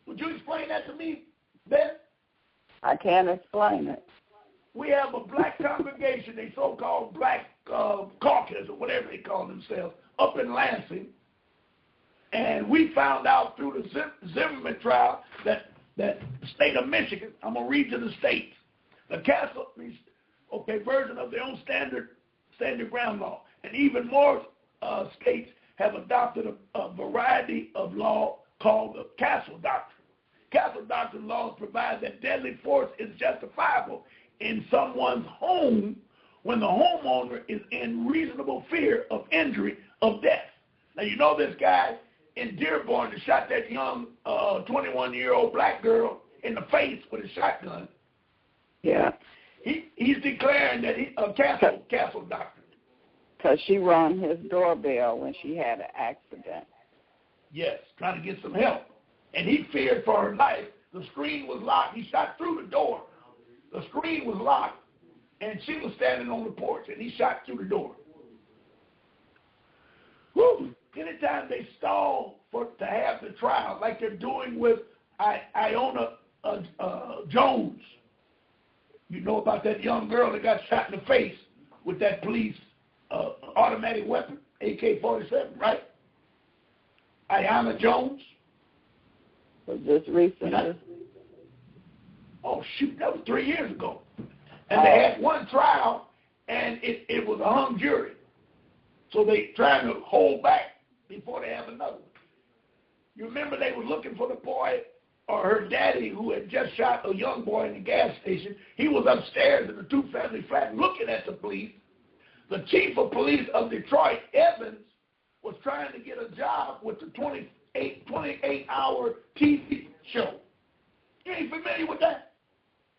Would you explain that to me, Ben? I can't explain it. We have a black congregation, a so-called black caucus or whatever they call themselves, up in Lansing. And we found out through the Zimmerman trial that the state of Michigan, I'm going to read to the states, the version of their own standard ground law. And even more states have adopted a variety of law called the Castle Doctrine. Castle Doctrine laws provide that deadly force is justifiable in someone's home when the homeowner is in reasonable fear of injury, of death. Now, you know this guy in Dearborn that shot that young 21-year-old black girl in the face with a shotgun. Yeah. He's declaring that Castle Doctrine. Because she rang his doorbell when she had an accident. Yes, trying to get some help. And he feared for her life. The screen was locked. He shot through the door. The screen was locked, and she was standing on the porch, and he shot through the door. Whew. Anytime they stall to have the trial, like they're doing with Iona Jones. You know about that young girl that got shot in the face with that police automatic weapon, AK-47, right? Iona Jones. Was this recent? Oh, shoot, that was 3 years ago. And they had one trial, and it was a hung jury. So they trying to hold back before they have another one. You remember they were looking for the boy or her daddy who had just shot a young boy in the gas station. He was upstairs in the two-family flat looking at the police. The chief of police of Detroit, Evans, was trying to get a job with the 28-hour TV show. You ain't familiar with that?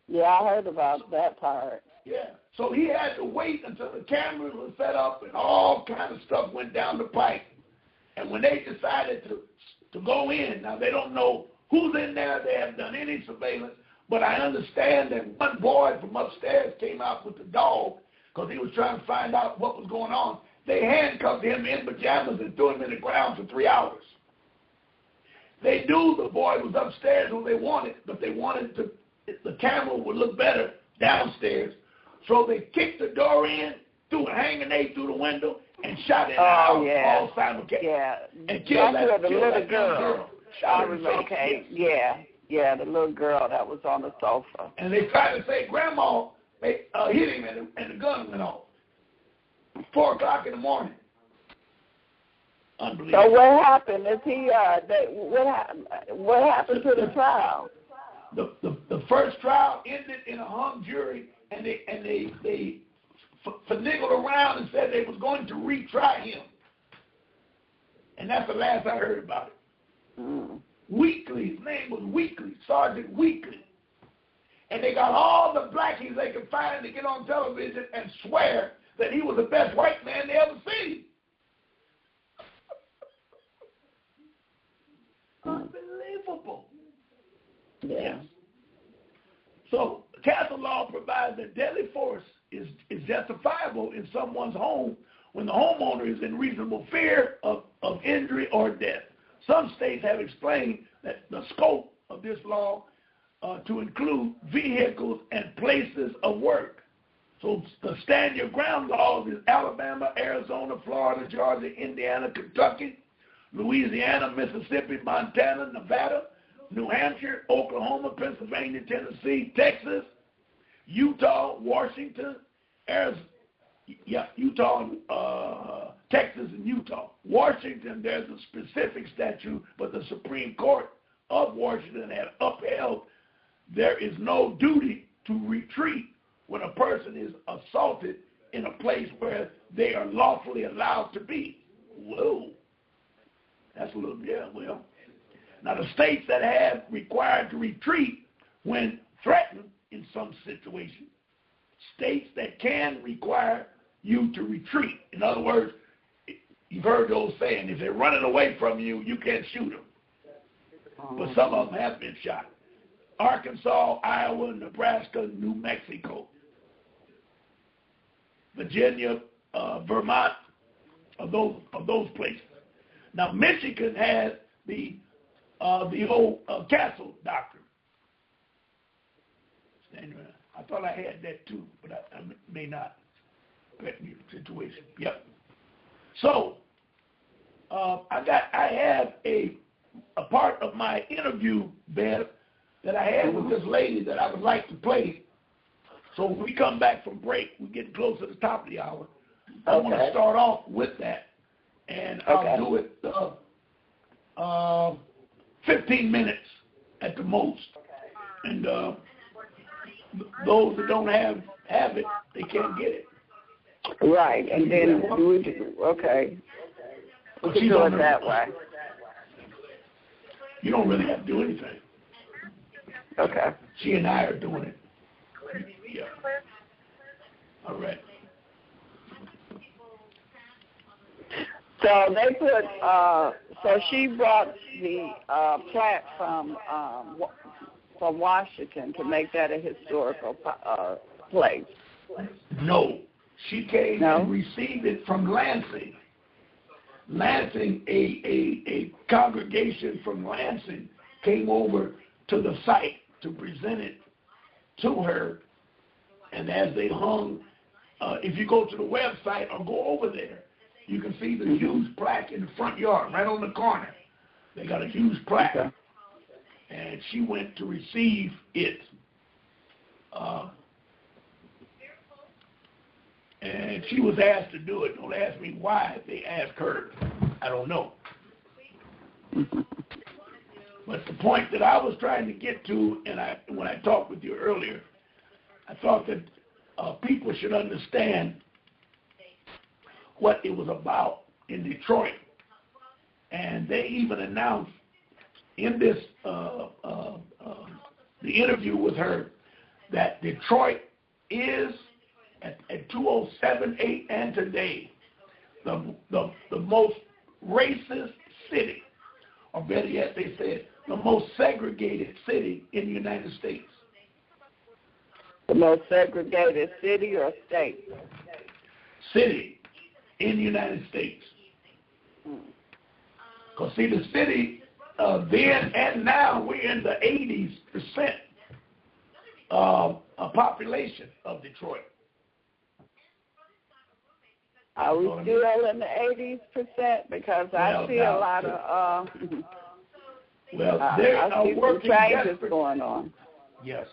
Yeah, I heard about that part. Yeah. So he had to wait until the cameras were set up and all kind of stuff went down the pipe. And when they decided to go in, now they don't know who's in there. They haven't done any surveillance. But I understand that one boy from upstairs came out with the dog because he was trying to find out what was going on. They handcuffed him in pajamas and threw him in the ground for 3 hours. They knew the boy was upstairs who they wanted, but they wanted the camera would look better downstairs. So they kicked the door in, threw a hanging nade through the window and shot it out all simultaneously. Yeah, and killed that's that the little girl. I remember. Okay, yeah, the little girl that was on the sofa. And they tried to say, Grandma, they hit him and the gun went off. 4 o'clock in the morning. Unbelievable. So what happened? Is he? What happened to the trial? The first trial ended in a hung jury, and they finagled around and said they was going to retry him. And that's the last I heard about it. Mm. Weekly, his name was Weekly, Sergeant Weekly. And they got all the blackies they could find to get on television and swear that he was the best white man they ever seen. Unbelievable. Yeah. So castle law provides that deadly force is justifiable in someone's home when the homeowner is in reasonable fear of injury or death. Some states have explained that the scope of this law to include vehicles and places of work. So the stand your ground laws is Alabama, Arizona, Florida, Georgia, Indiana, Kentucky, Louisiana, Mississippi, Montana, Nevada, New Hampshire, Oklahoma, Pennsylvania, Tennessee, Texas, Utah, Washington, Arizona, Utah, Texas, and Utah. Washington, there's a specific statute, but the Supreme Court of Washington has upheld there is no duty to retreat when a person is assaulted in a place where they are lawfully allowed to be. Whoa. That's a little, well. Now, the states that have required to retreat when threatened in some situations, states that can require you to retreat. In other words, you've heard those saying, if they're running away from you, you can't shoot them. But some of them have been shot. Arkansas, Iowa, Nebraska, New Mexico, Virginia, Vermont, of those places. Now, Michigan has the old castle doctrine. I thought I had that too, but I may not. Situation. Yep. So I have a part of my interview, Beth, that I had with this lady that I would like to play. So when we come back from break, we're getting close to the top of the hour. I want to start off with that, and I'll do it 15 minutes at the most. And those that don't have it, they can't get it. Right, and then we can do it that way. You don't really have to do anything. Okay. She and I are doing it. Yeah. All right. So they put, so she brought the plaque from Washington to make that a historical place. No. She came and received it from Lansing. Lansing, a congregation from Lansing came over to the site to present it to her. And as they hung, if you go to the website or go over there, you can see the huge plaque in the front yard, right on the corner. They got a huge plaque. Okay. And she went to receive it. And she was asked to do it. Don't ask me why they asked her. I don't know. But the point that I was trying to get to, and when I talked with you earlier, I thought that people should understand what it was about in Detroit. And they even announced in this the interview with her that Detroit is at 2007-8 and today the most racist city, or better yet, they said the most segregated city in the United States. The most segregated city or state? City in the United States. Because see, the city then and now we're in the 80% population of Detroit. Are we still in the 80%? Because I see a lot of they I are see working some changes desperately. going on. Yes,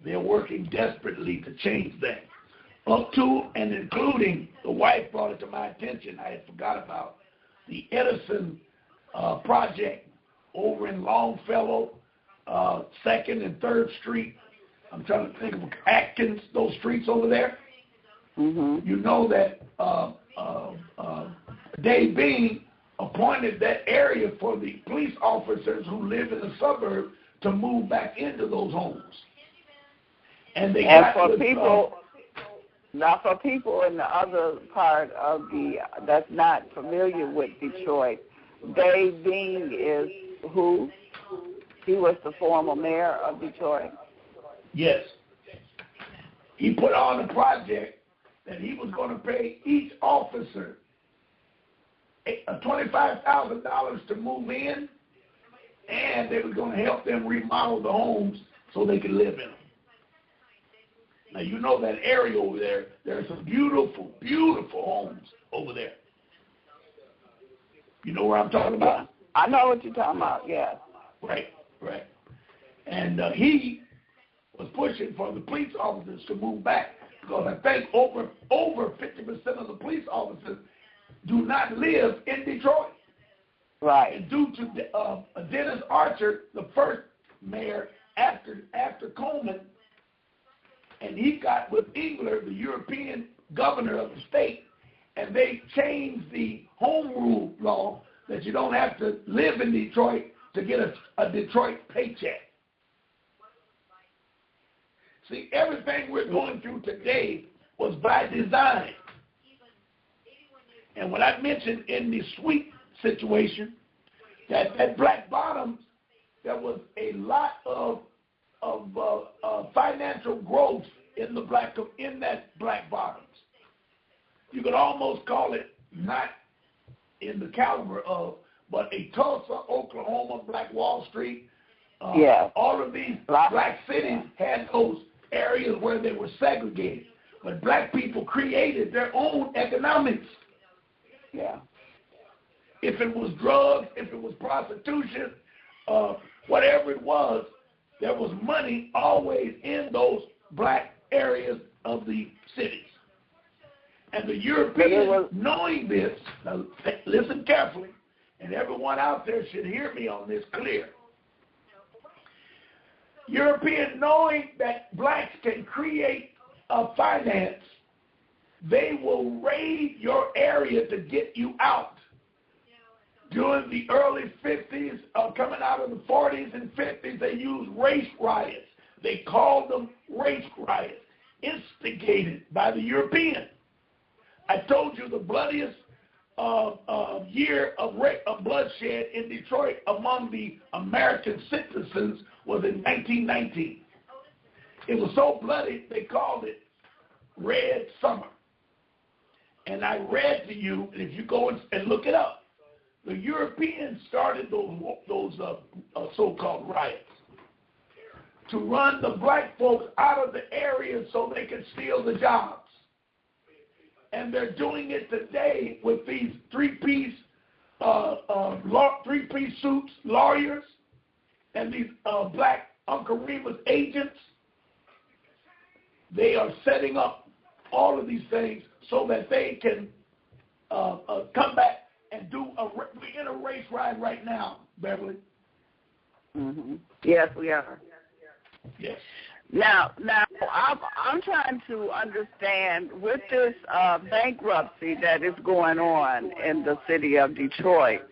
they're working desperately to change that. Up to and including, the wife brought it to my attention, I had forgot about, the Edison project over in Longfellow, 2nd and 3rd Street. I'm trying to think of Atkins, those streets over there. Mm-hmm. You know that Dave Bean appointed that area for the police officers who live in the suburbs to move back into those homes. And for people in the other part of that's not familiar with Detroit, Dave Bean is who? He was the former mayor of Detroit. Yes. He put on a project that he was going to pay each officer $25,000 to move in, and they were going to help them remodel the homes so they could live in them. Now, you know that area over there, there's some beautiful, beautiful homes over there. You know where I'm talking about? I know what you're talking about, yes. Right. And he was pushing for the police officers to move back because I think over 50% of the police officers do not live in Detroit. Right. And due to Dennis Archer, the first mayor after Coleman, and he got with Engler, the European governor of the state, and they changed the home rule law that you don't have to live in Detroit to get a Detroit paycheck. See, everything we're going through today was by design. And when I mentioned in the Sweet situation, that Black Bottoms, there was a lot of financial growth in that Black Bottoms. You could almost call it not in the caliber of, but a Tulsa, Oklahoma, Black Wall Street. All of these black cities had those areas where they were segregated, but black people created their own economics. Yeah. If it was drugs, if it was prostitution, whatever it was, there was money always in those black areas of the cities. And the Europeans, knowing this, now listen carefully, and everyone out there should hear me on this clear. Europeans, knowing that blacks can create a finance, they will raid your area to get you out. During the early 50s, coming out of the 40s and 50s, they used race riots. They called them race riots, instigated by the Europeans. I told you the bloodiest year of bloodshed in Detroit among the American citizens was in 1919. It was so bloody, they called it Red Summer. And I read to you, and if you go and look it up, the Europeans started those so-called riots to run the black folks out of the area so they could steal the jobs. And they're doing it today with these three-piece suits, lawyers, and these black Uncle Remus agents. They are setting up all of these things so that they can come back and we're in a race ride right now, Beverly. Mm-hmm. Yes, we are. Yes. Now, I'm trying to understand with this bankruptcy that is going on in the city of Detroit.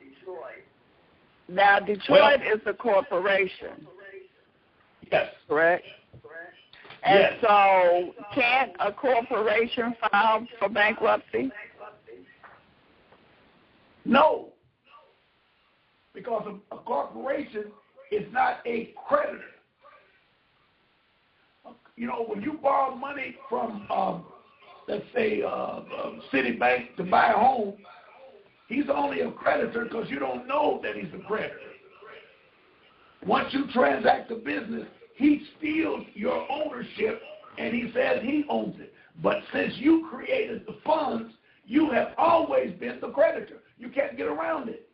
Now, Detroit is a corporation. Yes. Correct? And so can't a corporation file for bankruptcy? No, because a corporation is not a creditor. You know, when you borrow money from, let's say, Citibank to buy a home, he's only a creditor because you don't know that he's a creditor. Once you transact the business, he steals your ownership and he says he owns it. But since you created the funds, You have always been the creditor. You can't get around it.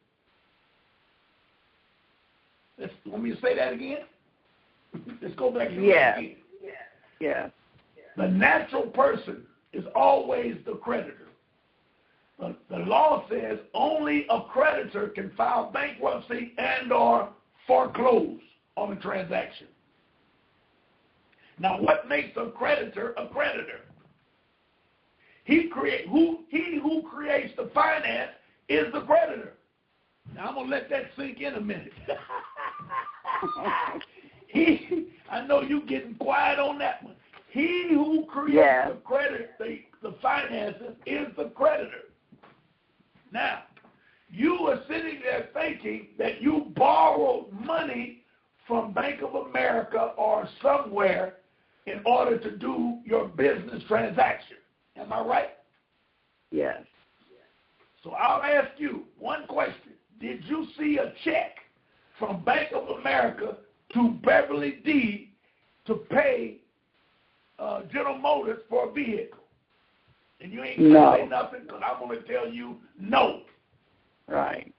Want me to say that again? Let's go back to that again. Yeah. The natural person is always the creditor. The law says only a creditor can file bankruptcy and or foreclose on a transaction. Now, what makes a creditor a creditor? He who creates the finance is the creditor. Now, I'm going to let that sink in a minute. I know you're getting quiet on that one. He who creates the credit, the finances, is the creditor. Now, you are sitting there thinking that you borrowed money from Bank of America or somewhere in order to do your business transaction. Am I right? Yes. So I'll ask you one question. Did you see a check from Bank of America to Beverly D to pay General Motors for a vehicle? And you ain't going to say nothing because I'm going to tell you no. Right.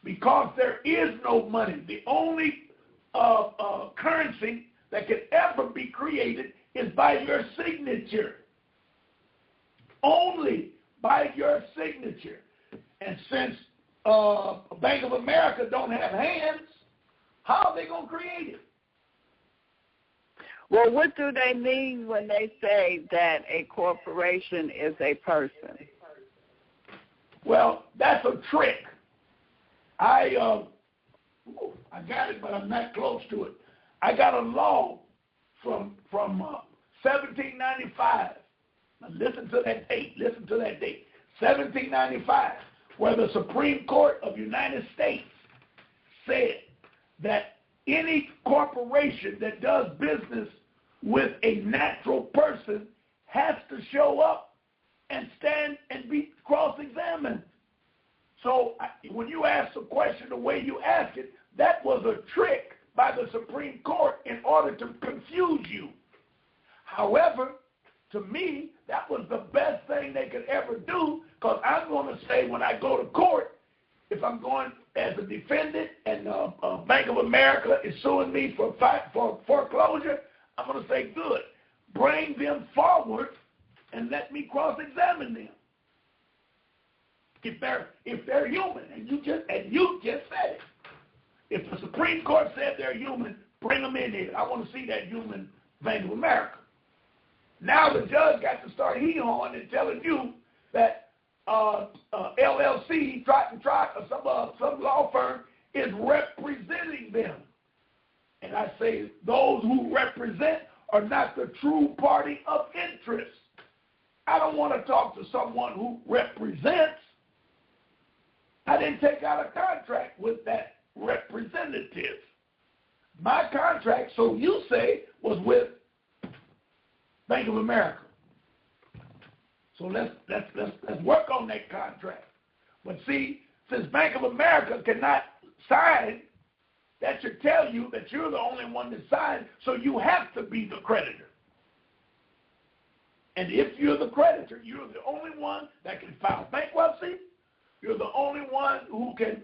Because there is no money. The only currency that can ever be created is by your signature. Only by your signature. And since Bank of America don't have hands, how are they going to create it? Well, what do they mean when they say that a corporation is a person? Well, that's a trick. I got it, but I'm not close to it. I got a law from 1795. Now listen to that date. 1795, where the Supreme Court of the United States said that any corporation that does business with a natural person has to show up and stand and be cross-examined. So when you ask a question the way you ask it, that was a trick by the Supreme Court in order to confuse you. However, to me, that was the best thing they could ever do, because I'm going to say when I go to court, if I'm going as a defendant and Bank of America is suing me for foreclosure, I'm going to say, good, bring them forward and let me cross-examine them. If they're human, and you just said it. If the Supreme Court said they're human, bring them in here. I want to see that human Bank of America. Now the judge got to start hee-hawing and telling you that LLC, Trot, or some law firm is representing them. And I say those who represent are not the true party of interest. I don't want to talk to someone who represents. I didn't take out a contract with that representative. My contract, so you say, was with Bank of America. So let's work on that contract. But see, since Bank of America cannot sign, that should tell you that you're the only one that signed, so you have to be the creditor. And if you're the creditor, you're the only one that can file bankruptcy. You're the only one who can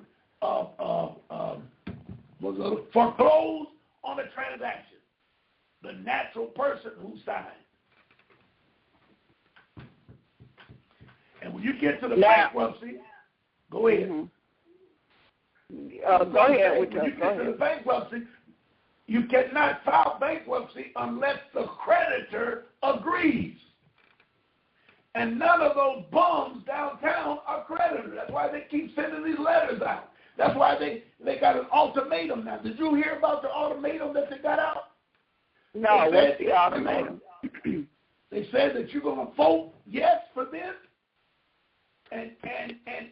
foreclose on a transaction. The natural person who signed. And when you get to the bankruptcy, go ahead. Go ahead. When you get to the bankruptcy, you cannot file bankruptcy unless the creditor agrees. And none of those bums downtown are creditors. That's why they keep sending these letters out. That's why they got an ultimatum now. Did you hear about the ultimatum that they got out? No, what's the ultimatum? They said that you're going to vote yes for this, and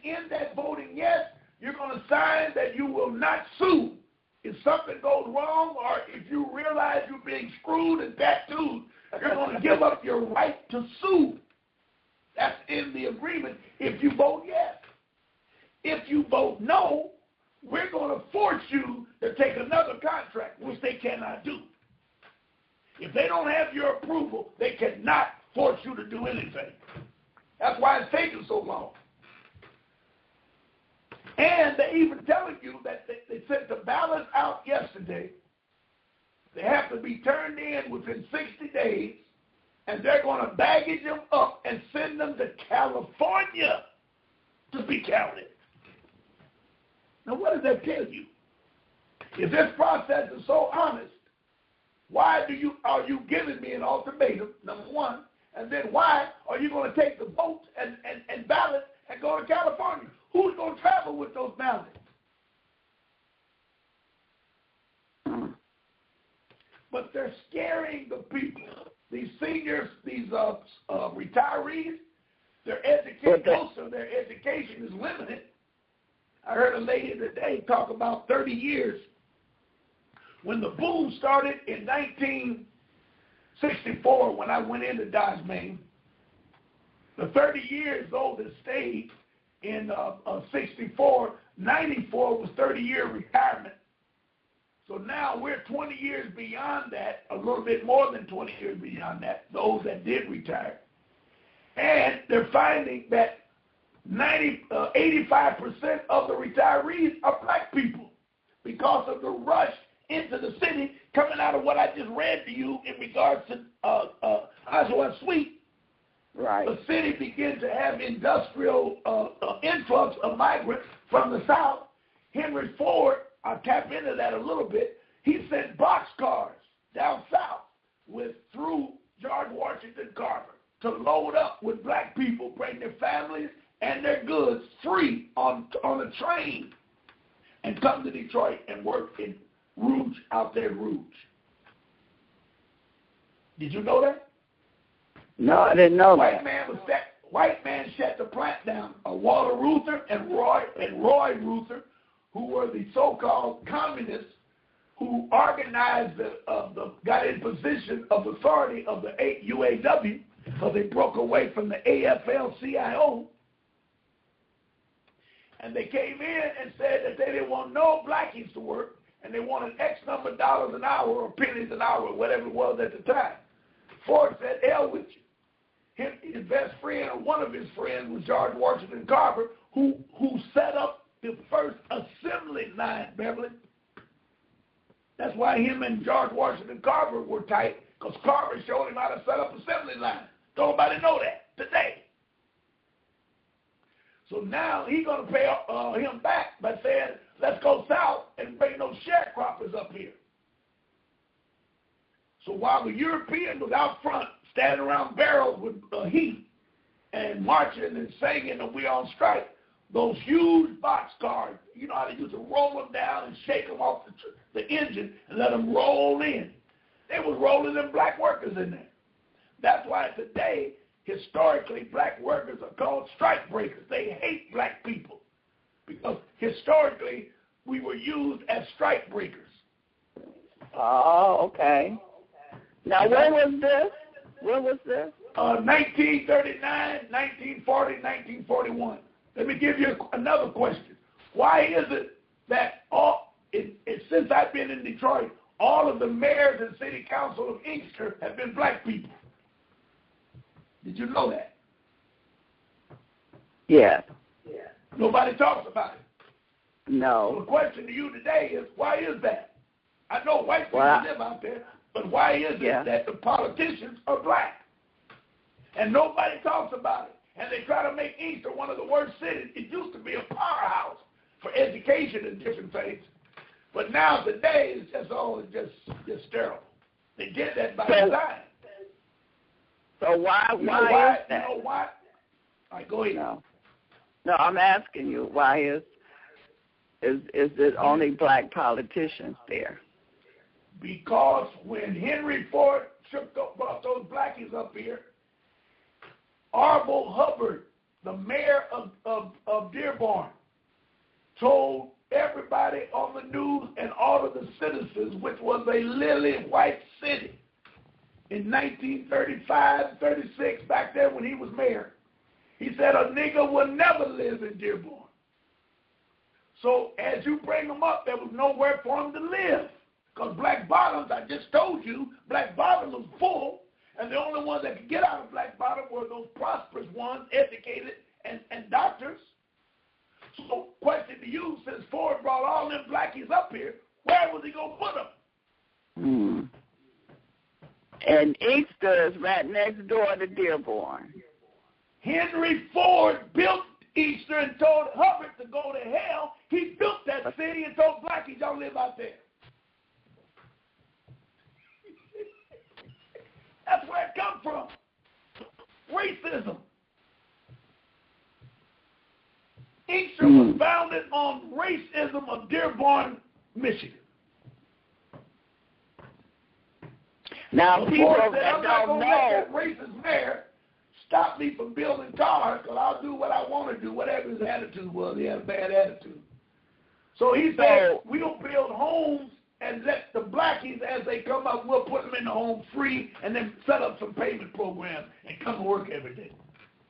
in that voting yes, you're going to sign that you will not sue if something goes wrong, or if you realize you're being screwed and tattooed, you're going to give up your right to sue. That's in the agreement if you vote yes. If you vote no, we're going to force you to take another contract, which they cannot do. If they don't have your approval, they cannot force you to do anything. That's why it's taking so long. And they even telling you that they sent the ballots out yesterday. They have to be turned in within 60 days, and they're going to baggage them up and send them to California to be counted. Now, what does that tell you? If this process is so honest, why are you giving me an ultimatum, number one, and then why are you going to take the votes and ballots and go to California? Who's going to travel with those ballots? But they're scaring the people. These seniors, these retirees, their education, most of their education is limited. I heard a lady today talk about 30 years. When the boom started in 1964, when I went into Dodge, Maine, the 30 years old that stayed in 64, 94 was 30-year retirement. So now we're 20 years beyond that, a little bit more than 20 years beyond that, those that did retire. And they're finding that 85% of the retirees are black people because of the rush into the city coming out of what I just read to you in regards to Ossian Sweet. Right. The city began to have industrial influx of migrants from the South. Henry Ford, I'll tap into that a little bit, he sent boxcars down south through George Washington Carver to load up with black people, bring their families and their goods free on a train and come to Detroit and work in Rouge, out there in Rouge. Did you know that? No, I didn't know that. White man shut the plant down. Walter Reuther and Roy Reuther, who were the so-called communists who organized got in position of authority of the UAW, so they broke away from the AFL-CIO. And they came in and said that they didn't want no blackies to work, and they wanted X number of dollars an hour or pennies an hour, whatever it was at the time. Ford said, hell with you. His best friend, or one of his friends, was George Washington Carver, who set up the first assembly line, Beverly. That's why him and George Washington Carver were tight, because Carver showed him how to set up assembly lines. Don't nobody know that today. So now he's going to pay him back by saying, let's go south and bring those sharecroppers up here. So while the European was out front, standing around barrels with heat and marching and singing and we on strike, those huge boxcars, you know how they used to roll them down and shake them off the engine and let them roll in. They was rolling them black workers in there. That's why today, historically, black workers are called strike breakers. They hate black people because historically we were used as strike breakers. Oh, okay. Now, when was this? When was this? 1939, 1940, 1941. Let me give you another question. Why is it that since I've been in Detroit, all of the mayors and city council of Inkster have been black people? Did you know that? Yeah. Nobody talks about it. No. So the question to you today is, why is that? I know white people live out there, but why is it that the politicians are black? And nobody talks about it. And they try to make Inkster one of the worst cities. It used to be a powerhouse for education and different things. But now today it's just terrible. They did that by design. So why is that? You know why? All right, go ahead. No, I'm asking you, why is it only black politicians there? Because when Henry Ford brought those blackies up here, Orville Hubbard, the mayor of Dearborn, told everybody on the news and all of the citizens, which was a lily white city, in 1935, 36, back there when he was mayor, he said a nigger will never live in Dearborn. So as you bring them up, there was nowhere for them to live. Because Black Bottoms, I just told you, Black Bottoms was full, And the only ones that could get out of black bottom were those prosperous ones, educated and doctors. So, question to you, since Ford brought all them blackies up here, where was he going to put them? And Easter is right next door to Dearborn. Henry Ford built Easter and told Hubbard to go to hell. He built that city and told blackies, y'all live out there. That's where it comes from. Racism. Easter was founded on racism of Dearborn, Michigan. Now, people that don't know, that racist mayor stop me from building cars, because I'll do what I want to do, whatever his attitude was. He had a bad attitude. So he said, we'll build homes and let the blackies, as they come up, we'll put them in the home free and then set up some payment programs and come to work every day.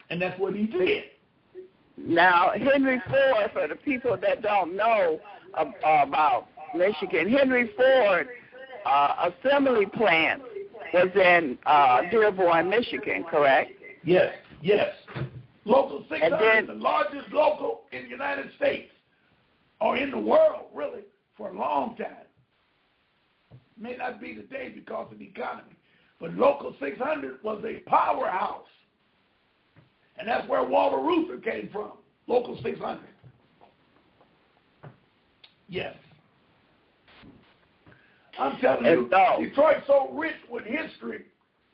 And that's what he did. Now, Henry Ford, for the people that don't know about Michigan, Henry Ford assembly plant was in Dearborn, Michigan, correct? Yes. Local 600, the largest local in the United States, or in the world, really, for a long time. May not be today because of the economy, but Local 600 was a powerhouse. And that's where Walter Reuther came from, Local 600. Yes. I'm telling you, Detroit's so rich with history,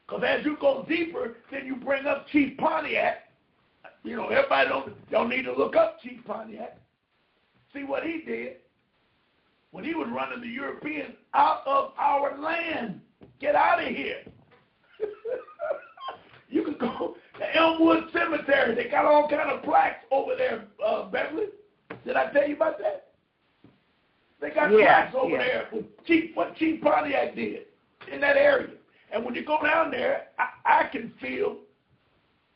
because as you go deeper, then you bring up Chief Pontiac. You know, everybody don't need to look up Chief Pontiac. See what he did when he was running the Europeans out of our land. Get out of here. You can go to Elmwood Cemetery. They got all kind of plaques over there, Beverly. Did I tell you about that? They got plaques over there with what Chief Pontiac did in that area. And when you go down there, I can feel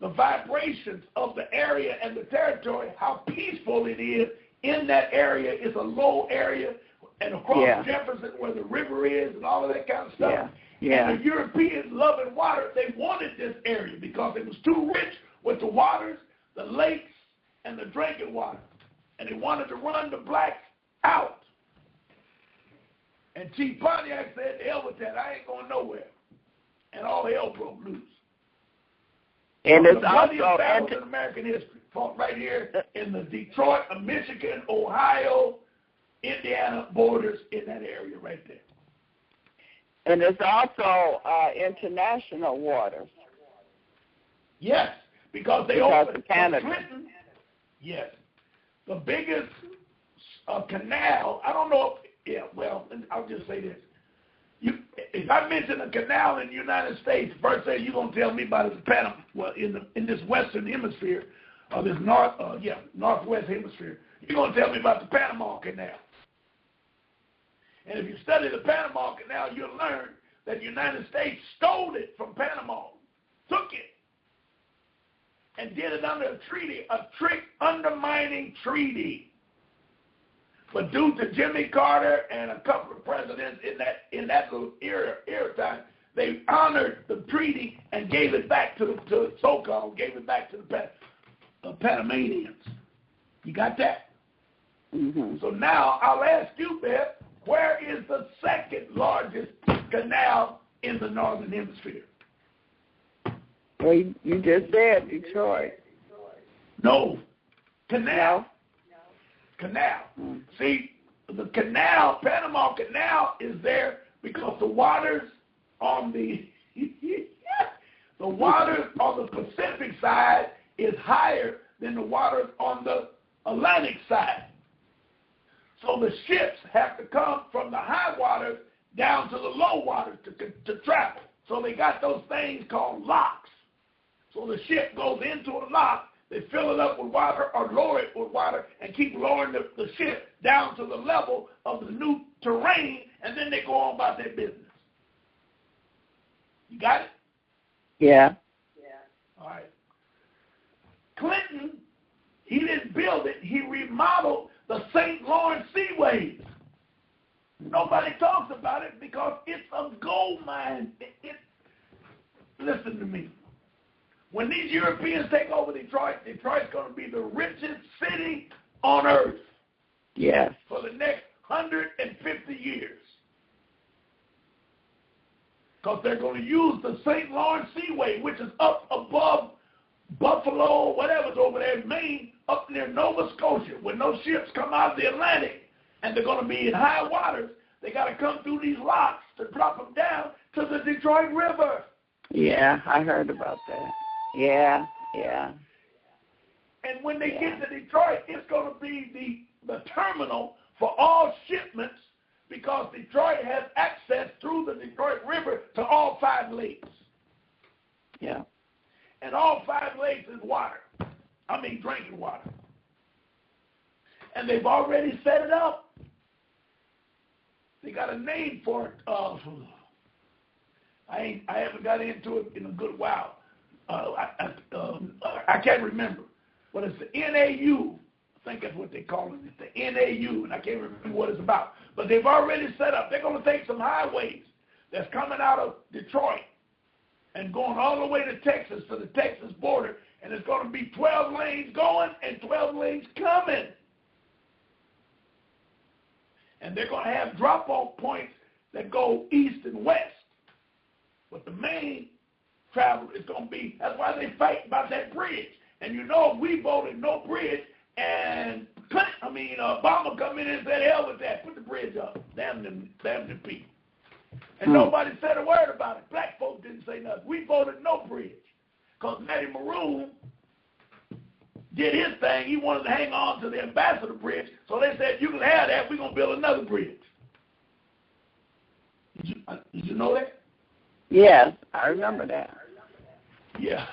the vibrations of the area and the territory, how peaceful it is in that area. It's a low area, and across Jefferson where the river is and all of that kind of stuff. And the Europeans loving water, they wanted this area because it was too rich with the waters, the lakes, and the drinking water. And they wanted to run the blacks out. And Chief Pontiac said, hell with that, I ain't going nowhere. And all hell broke loose. And it's the bloodiest battles in American history fought right here in the Detroit, Michigan, Ohio, Indiana borders, in that area right there. And it's also international waters. Yes, because they opened Canada. Clinton. Yes, the biggest canal. I don't know. I'll just say this. If I mention a canal in the United States, first thing you're gonna tell me about is the Panama. Well, in this Western Hemisphere, or this Northwest Hemisphere, you're gonna tell me about the Panama Canal. And if you study the Panama Canal, you'll learn that the United States stole it from Panama, took it, and did it under a treaty, a trick undermining treaty. But due to Jimmy Carter and a couple of presidents in that little era time, they honored the treaty and gave it back to the Panamanians. You got that? Mm-hmm. So now I'll ask you, Beth, where is the second largest canal in the Northern Hemisphere? Well, you just said Detroit. No. Canal. Canal. Mm-hmm. See, the canal, Panama Canal, is there because the waters on the Pacific side is higher than the waters on the Atlantic side. So the ships have to come from the high waters down to the low waters to travel. So they got those things called locks. So the ship goes into a lock, they fill it up with water or lower it with water and keep lowering the ship down to the level of the new terrain, and then they go on about their business. You got it? Yeah. All right. Clinton, he didn't build it, he remodeled the St. Lawrence Seaways. Nobody talks about it because it's a gold mine. listen to me. When these Europeans take over Detroit, Detroit's going to be the richest city on earth. Yes. For the next 150 years. Because they're going to use the St. Lawrence Seaway, which is up above Buffalo, whatever's over there in Maine, up near Nova Scotia. When those ships come out of the Atlantic and they're going to be in high waters, they got to come through these locks to drop them down to the Detroit River. Yeah, I heard about that. Yeah. And when they get to Detroit, it's going to be the terminal for all shipments, because Detroit has access through the Detroit River to all 5 lakes. Yeah. And all 5 lakes is water. I mean drinking water. And they've already set it up. They got a name for it. I haven't got into it in a good while. I can't remember. But it's the NAU. I think that's what they call it. It's the NAU, and I can't remember what it's about. But they've already set up. They're going to take some highways that's coming out of Detroit and going all the way to Texas, to the Texas border, and it's going to be 12 lanes going and 12 lanes coming. And they're going to have drop-off points that go east and west. But the main travel is going to be, that's why they fight about that bridge. And you know, we voted no bridge, and Obama come in and said, hell with that, put the bridge up. Damn them people. And nobody said a word about it. Black folks didn't say nothing. We voted no bridge. Because Matty Maroon did his thing. He wanted to hang on to the Ambassador Bridge. So they said, you can have that. We're going to build another bridge. Did you know that? Yes, I remember that. Yeah.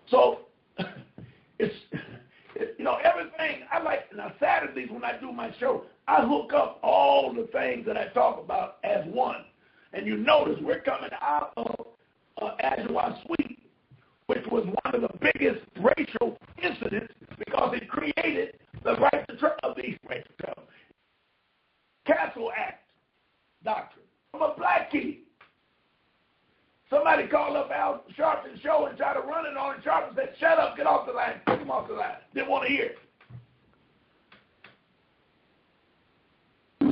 So, everything I like. Now, Saturdays when I do my show, I hook up all the things that I talk about as one. And you notice we're coming out of Ossian Sweet, which was one of the biggest racial incidents because it created the right to travel, the Castle Act doctrine. I'm a black kid. Somebody called up Al Sharpton's show and tried to run it on, and Sharpton said, shut up, get off the line, take him off the line. Didn't want to hear it.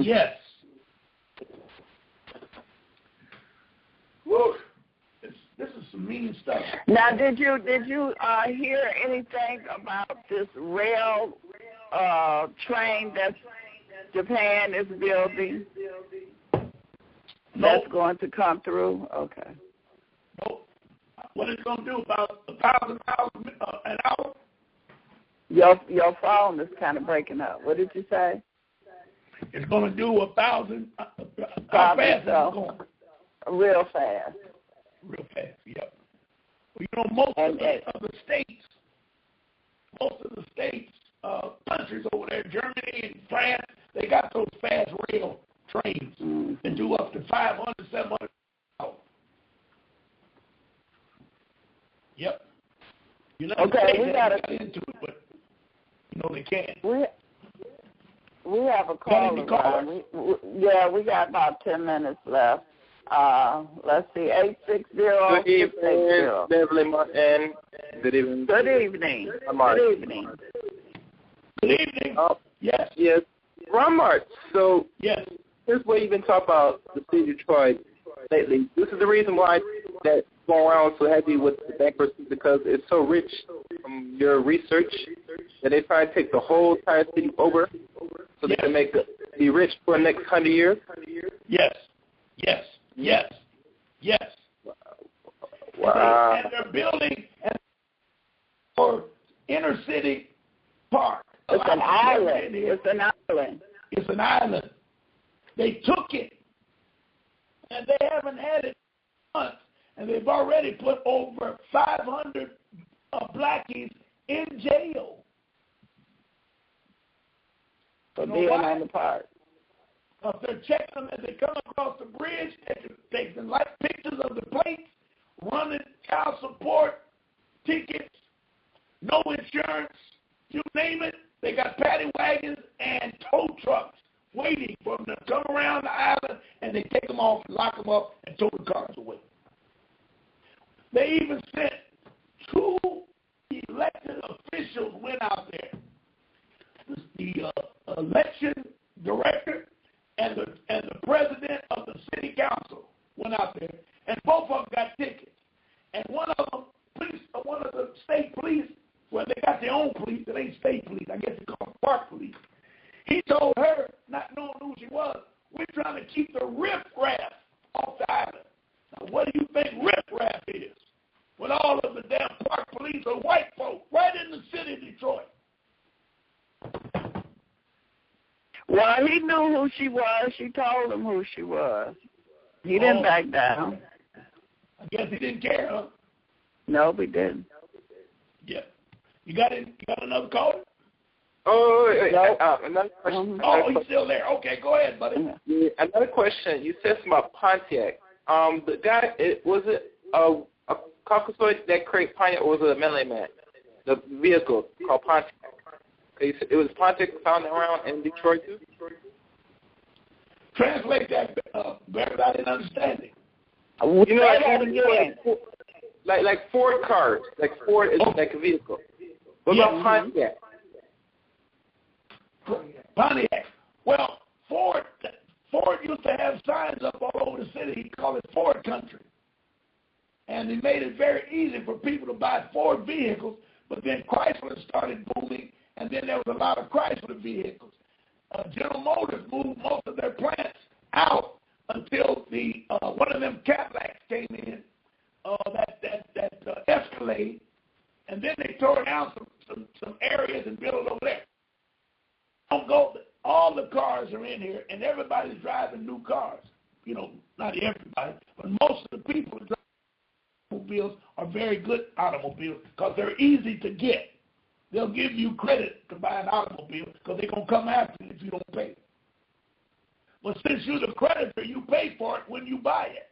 Yes. Woo. This is some mean stuff. Now, did you hear anything about this rail train that Japan is building? That's going to come through? Okay. Nope. What it's going to do, about 1,000 miles an hour? Your phone is kind of breaking up. What did you say? It's going to do 1,000. How fast is it going? Real fast. Real fast, yep. Well, most of the states, countries over there, Germany and France, they got those fast rail trains that do up to 500, 700 miles. Yep. Okay, we got to into it, but they can't. We have a call. We got about 10 minutes left. Let's see, 860. Good evening, Beverly Martin. Good evening. Good evening. Good evening. Good evening. Yes. Yes. Ron, so yes. Here's what you've been talking about the city of Detroit lately. This is the reason why that going around so heavy with the bankruptcy, because it's so rich from your research that they try to take the whole entire city over so they can be rich for the next 100 years. Yes. Wow. And they're building for inner city park. It's an island. It's an island. They took it, and they haven't had it months, and they've already put over 500 blackies in jail. For being on the park. Because they're checking them as they come across the bridge, taking like pictures of the plates, running child support, tickets, no insurance, you name it. They got paddy wagons and tow trucks waiting for them to come around the island, and they take them off, lock them up, and tow the cars away. They even sent 2 elected officials went out there. The election director and the president of the city council went out there, and both of them got tickets. And one of the state police, well, they got their own police. It ain't state police. I guess it's called park police. He told her, not knowing who she was, we're trying to keep the riffraff off the island. Now, what do you think riffraff is? When all of the damn park police are white folk right in the city of Detroit. Well, he knew who she was. She told him who she was. He didn't back down. I guess he didn't care, huh? No, he didn't. Yeah. You got another caller? Another question. He's still there. Okay, go ahead, buddy. Yeah, another question. You said something about Pontiac. The guy, was it a Caucasoid that created Pontiac, or was it a Malay man? The vehicle called Pontiac. It was Pontiac found around in Detroit too? Translate that better. I didn't understand it. You know, like Ford cars. Like Ford is like a vehicle. What about Pontiac? Pontiac. Well, Ford used to have signs up all over the city. He called it Ford Country. And he made it very easy for people to buy Ford vehicles. But then Chrysler started booming, and then there was a lot of Chrysler vehicles. General Motors moved most of their plants out until the one of them Cadillacs came in, that Escalade, and then they tore down some areas and built it over there. All the cars are in here, and everybody's driving new cars. You know, not everybody, but most of the people driving automobiles are very good automobiles because they're easy to get. They'll give you credit to buy an automobile because they're going to come after you if you don't pay. But since you're the creditor, you pay for it when you buy it.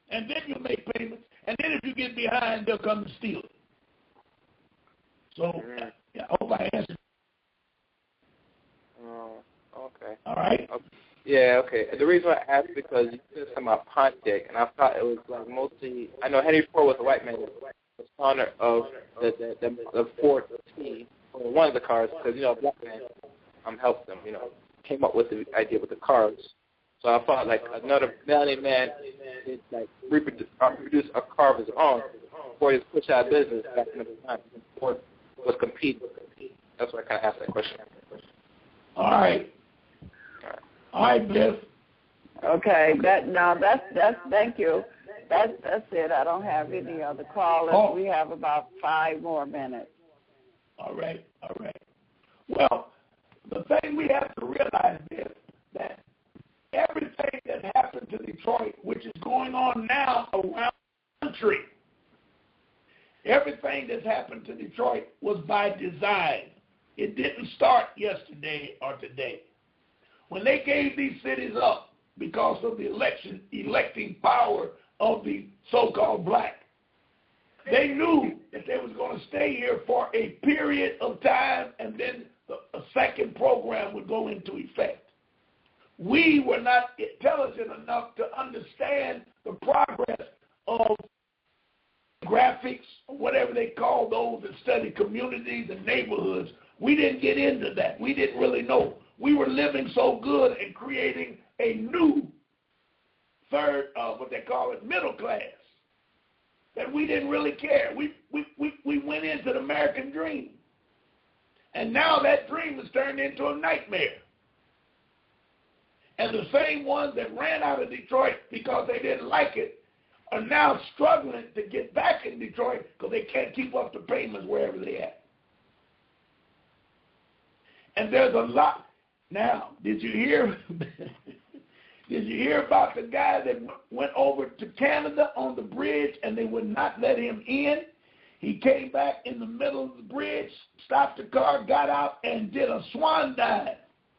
And then you make payments. And then if you get behind, they'll come and steal it. So, yeah, I hope I answered. Okay. All right. Yeah, okay. The reason why I asked is because you said something about Pontiac, and I thought it was like mostly, I know Henry Ford was a white man, was founder of the Ford T, one of the cars, because, you know, a black man helped them, you know, came up with the idea with the cars. So I thought like another melanated man did like reproduce a car of his own before he was pushed out of business back in the time. Ford was competing. That's why I kind of asked that question. All right. All right, Biff. Okay, that's thank you. That's it. I don't have any other callers. We have about 5 more minutes. All right. Well, the thing we have to realize is that everything that happened to Detroit, which is going on now around the country, everything that's happened to Detroit was by design. It didn't start yesterday or today. When they gave these cities up because of the electing power of the so-called black, they knew that they was going to stay here for a period of time, and then a second program would go into effect. We were not intelligent enough to understand the progress of graphics, or whatever they call those that study communities and neighborhoods. We didn't get into that. We didn't really know. We were living so good and creating a new third, what they call it, middle class, that we didn't really care. We went into the American dream. And now that dream has turned into a nightmare. And the same ones that ran out of Detroit because they didn't like it are now struggling to get back in Detroit because they can't keep up the payments wherever they're at. And there's a lot. Now, did you hear about the guy that went over to Canada on the bridge and they would not let him in? He came back in the middle of the bridge, stopped the car, got out, and did a swan dive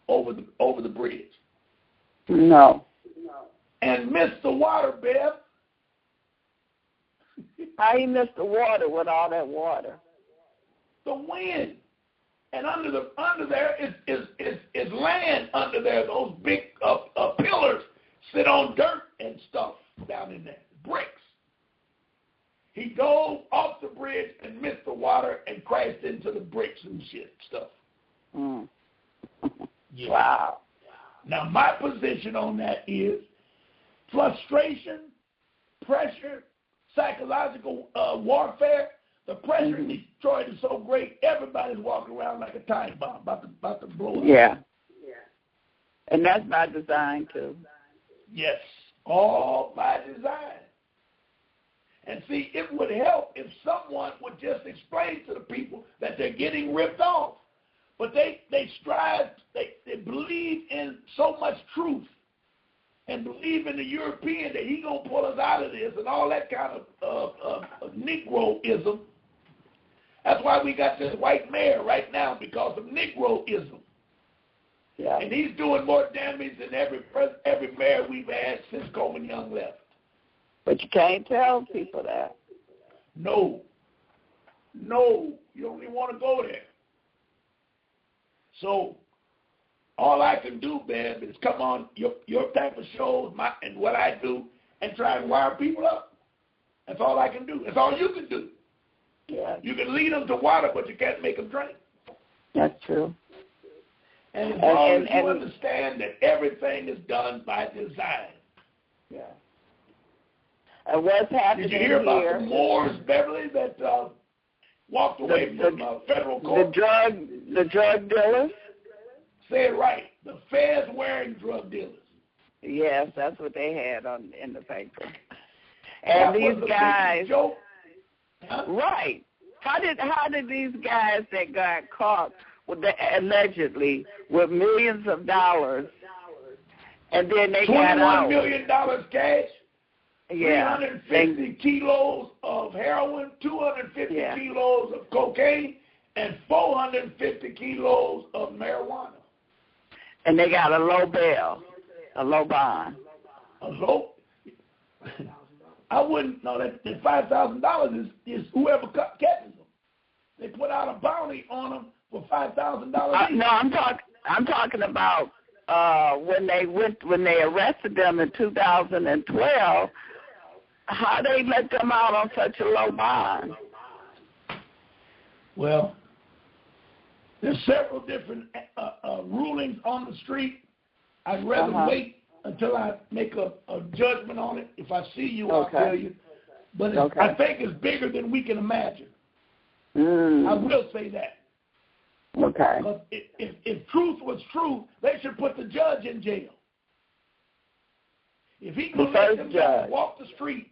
over the bridge. No. And missed the water, Bev. How he missed the water with all that water? The wind. And under there is land under there. Those big pillars sit on dirt and stuff down in there, bricks. He dove off the bridge and missed the water and crashed into the bricks and shit stuff. Mm. Yeah. Wow. Now, my position on that is frustration, pressure, psychological warfare. The pressure in Detroit is so great, everybody's walking around like a time bomb, about to blow up. Yeah. And that's by design, too. Yes, all by design. And see, it would help if someone would just explain to the people that they're getting ripped off. But they strive, they believe in so much truth and believe in the European that he going to pull us out of this and all that kind of Negroism. That's why we got this white mayor right now, because of Negroism. Yeah. And he's doing more damage than every mayor we've had since Coleman Young left. But you can't tell people that. No, you don't even want to go there. So all I can do, Bev, is come on your type of shows and what I do and try and wire people up. That's all I can do. That's all you can do. Yeah. You can lead them to water, but you can't make them drink. That's true. And as long as you understand that everything is done by design. Yeah. And what's happening here? Did you hear about here, the Moors, Beverly, that walked away from federal court? The drug dealers? Say it right. The feds wearing drug dealers. Yes, that's what they had in the paper. And these guys, huh? Right? How did these guys that got caught allegedly with millions of dollars, and then they got out? $21 million cash. Yeah. 350 kilos of heroin, 250 kilos of cocaine, and 450 kilos of marijuana. And they got a low bail, a low bond. A low? I wouldn't know that $5,000 is whoever catches them. They put out a bounty on them for $5,000 each. No, I'm talking about when they arrested them in 2012. How they let them out on such a low bond? Well, there's several different rulings on the street. I'd rather wait until I make a judgment on it. If I see you, I'll tell you. But I think it's bigger than we can imagine. I will say that. Okay. Because if truth was true, they should put the judge in jail. If he can let them guys walk the street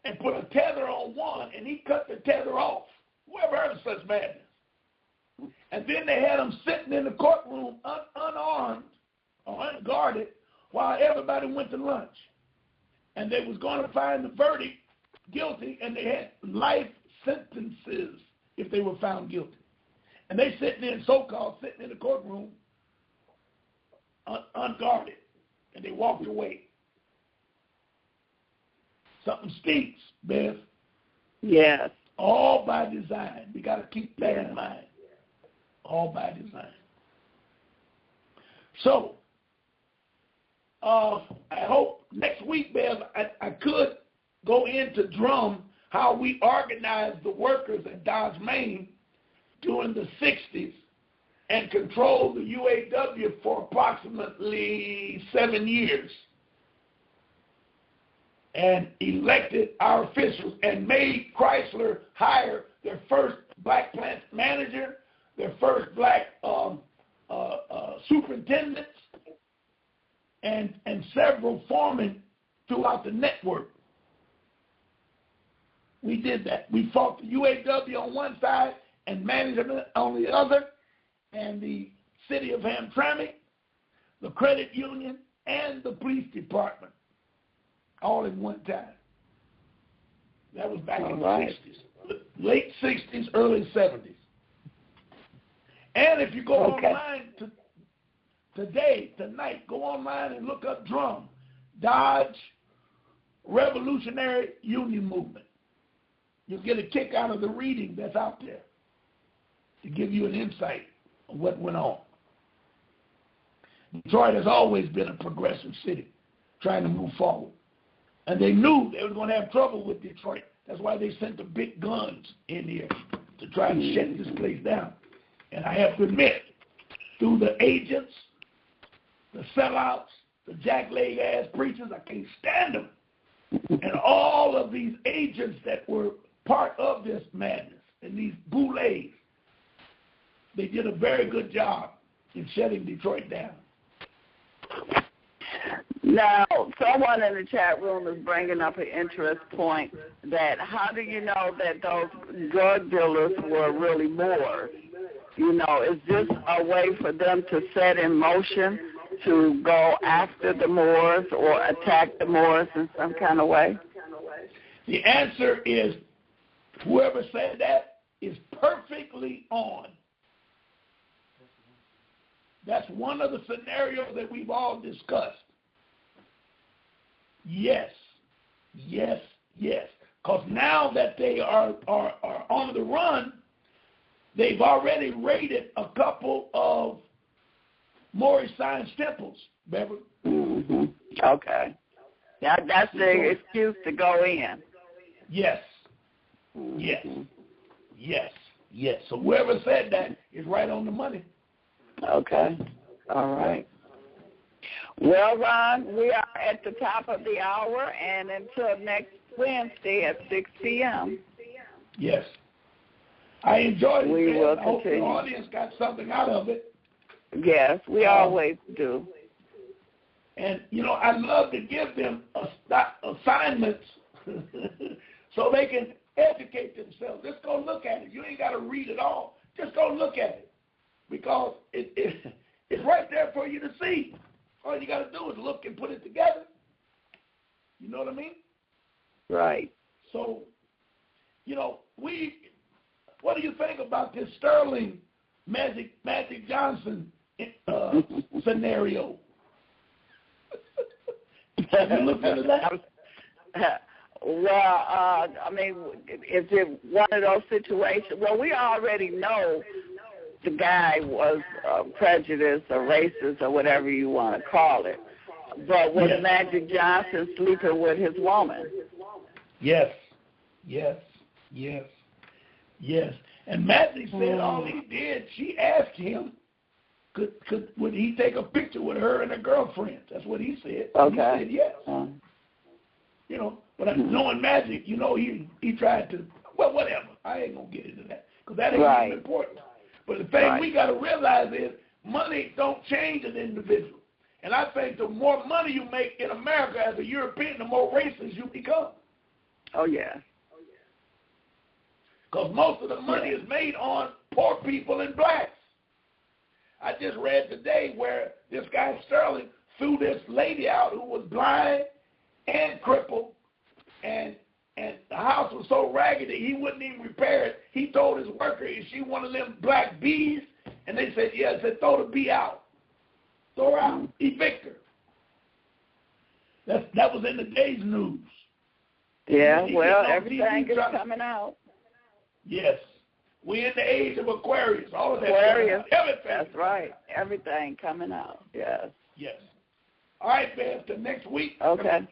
and put a tether on one, and he cut the tether off, whoever heard of such madness? And then they had him sitting in the courtroom unarmed or unguarded while everybody went to lunch. And they was going to find the verdict guilty, and they had life sentences if they were found guilty. And they sitting in the courtroom unguarded, and they walked away. Something stinks, Beth. Yes. All by design. We got to keep that in mind. All by design. So, I hope next week, Bev, I could go into drum how we organized the workers at Dodge Main during the 60s and controlled the UAW for approximately 7 years and elected our officials and made Chrysler hire their first black plant manager, their first black superintendents, and several foremen throughout the network. We did that. We fought the UAW on one side and management on the other, and the city of Hamtramck, the credit union, and the police department, all in one time. That was back in the 60s, late 60s, early 70s. And if you go online tonight, go online and look up DRUM, Dodge Revolutionary Union Movement. You'll get a kick out of the reading that's out there to give you an insight of what went on. Detroit has always been a progressive city trying to move forward. And they knew they were going to have trouble with Detroit. That's why they sent the big guns in here to try to shut this place down. And I have to admit, through the agents, the sellouts, the jackleg-ass preachers, I can't stand them. And all of these agents that were part of this madness and these boulets, they did a very good job in shutting Detroit down. Now, someone in the chat room is bringing up an interest point that how do you know that those drug dealers were really Moors? You know, is this a way for them to set in motion to go after the Moors or attack the Moors in some kind of way? The answer is whoever said that is perfectly on. That's one of the scenarios that we've all discussed. Yes, yes, yes. Because now that they are on the run, they've already raided a couple of Moorish science temples, Beverly. Mm-hmm. Okay. Now that's the excuse to go in. Yes. Yes. Yes. Yes. So whoever said that is right on the money. Okay. All right. Well, Ron, we are at the top of the hour, and until next Wednesday at 6 p.m. Yes. I enjoyed it. We will I hope the continue. audience got something out of it. Yes, we always do. And, you know, I love to give them assignments so they can educate themselves. Just go look at it. You ain't got to read it all. Just go look at it because it's right there for you to see. All you got to do is look and put it together. You know what I mean? Right. So, you know, what do you think about this Sterling Magic Johnson scenario? Have you looked into that? Well, I mean, is it one of those situations? Well, we already know the guy was prejudiced or racist or whatever you want to call it. But was Magic Johnson sleeping with his woman? Yes, yes, yes, yes. And Magic said all he did, she asked him, would he take a picture with her and her girlfriend? That's what he said. Okay. He said yes. You know, but knowing Magic, you know, he tried to, well, whatever. I ain't going to get into that because that ain't even important. But the thing we got to realize is money don't change an individual. And I think the more money you make in America as a European, the more racist you become. Oh, yeah. Because most of the money is made on poor people and blacks. I just read today where this guy Sterling threw this lady out who was blind and crippled, and the house was so raggedy he wouldn't even repair it. He told his worker, is she one of them black bees? And they said, yes. Yeah. Said, throw the bee out. Throw her out. Evict her. That was in the day's news. Yeah, well, everything is coming out. Yes. We're in the age of Aquarius. All of that. Aquarius. Everything. That's right. Everything coming out. Yes. Yes. All right, man. Till next week. Okay.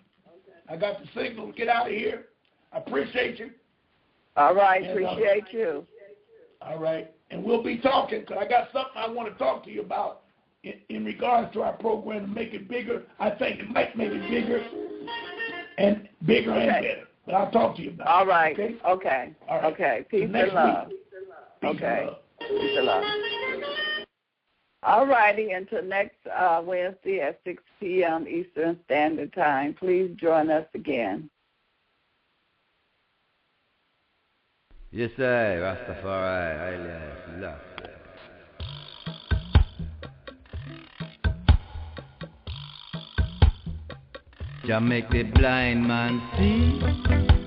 I got the signal to get out of here. I appreciate you. All right. Appreciate you. All right. And we'll be talking because I got something I want to talk to you about in regards to our program to make it bigger. I think it might make it bigger and bigger and better. But I'll talk to you about it. All right. Okay. Okay. All right. Okay. Peace and love. Okay. Peace and love. All righty. Until next Wednesday at 6 p.m. Eastern Standard Time. Please join us again. Yes, sir. Rastafari. Love. Jah make the blind man see.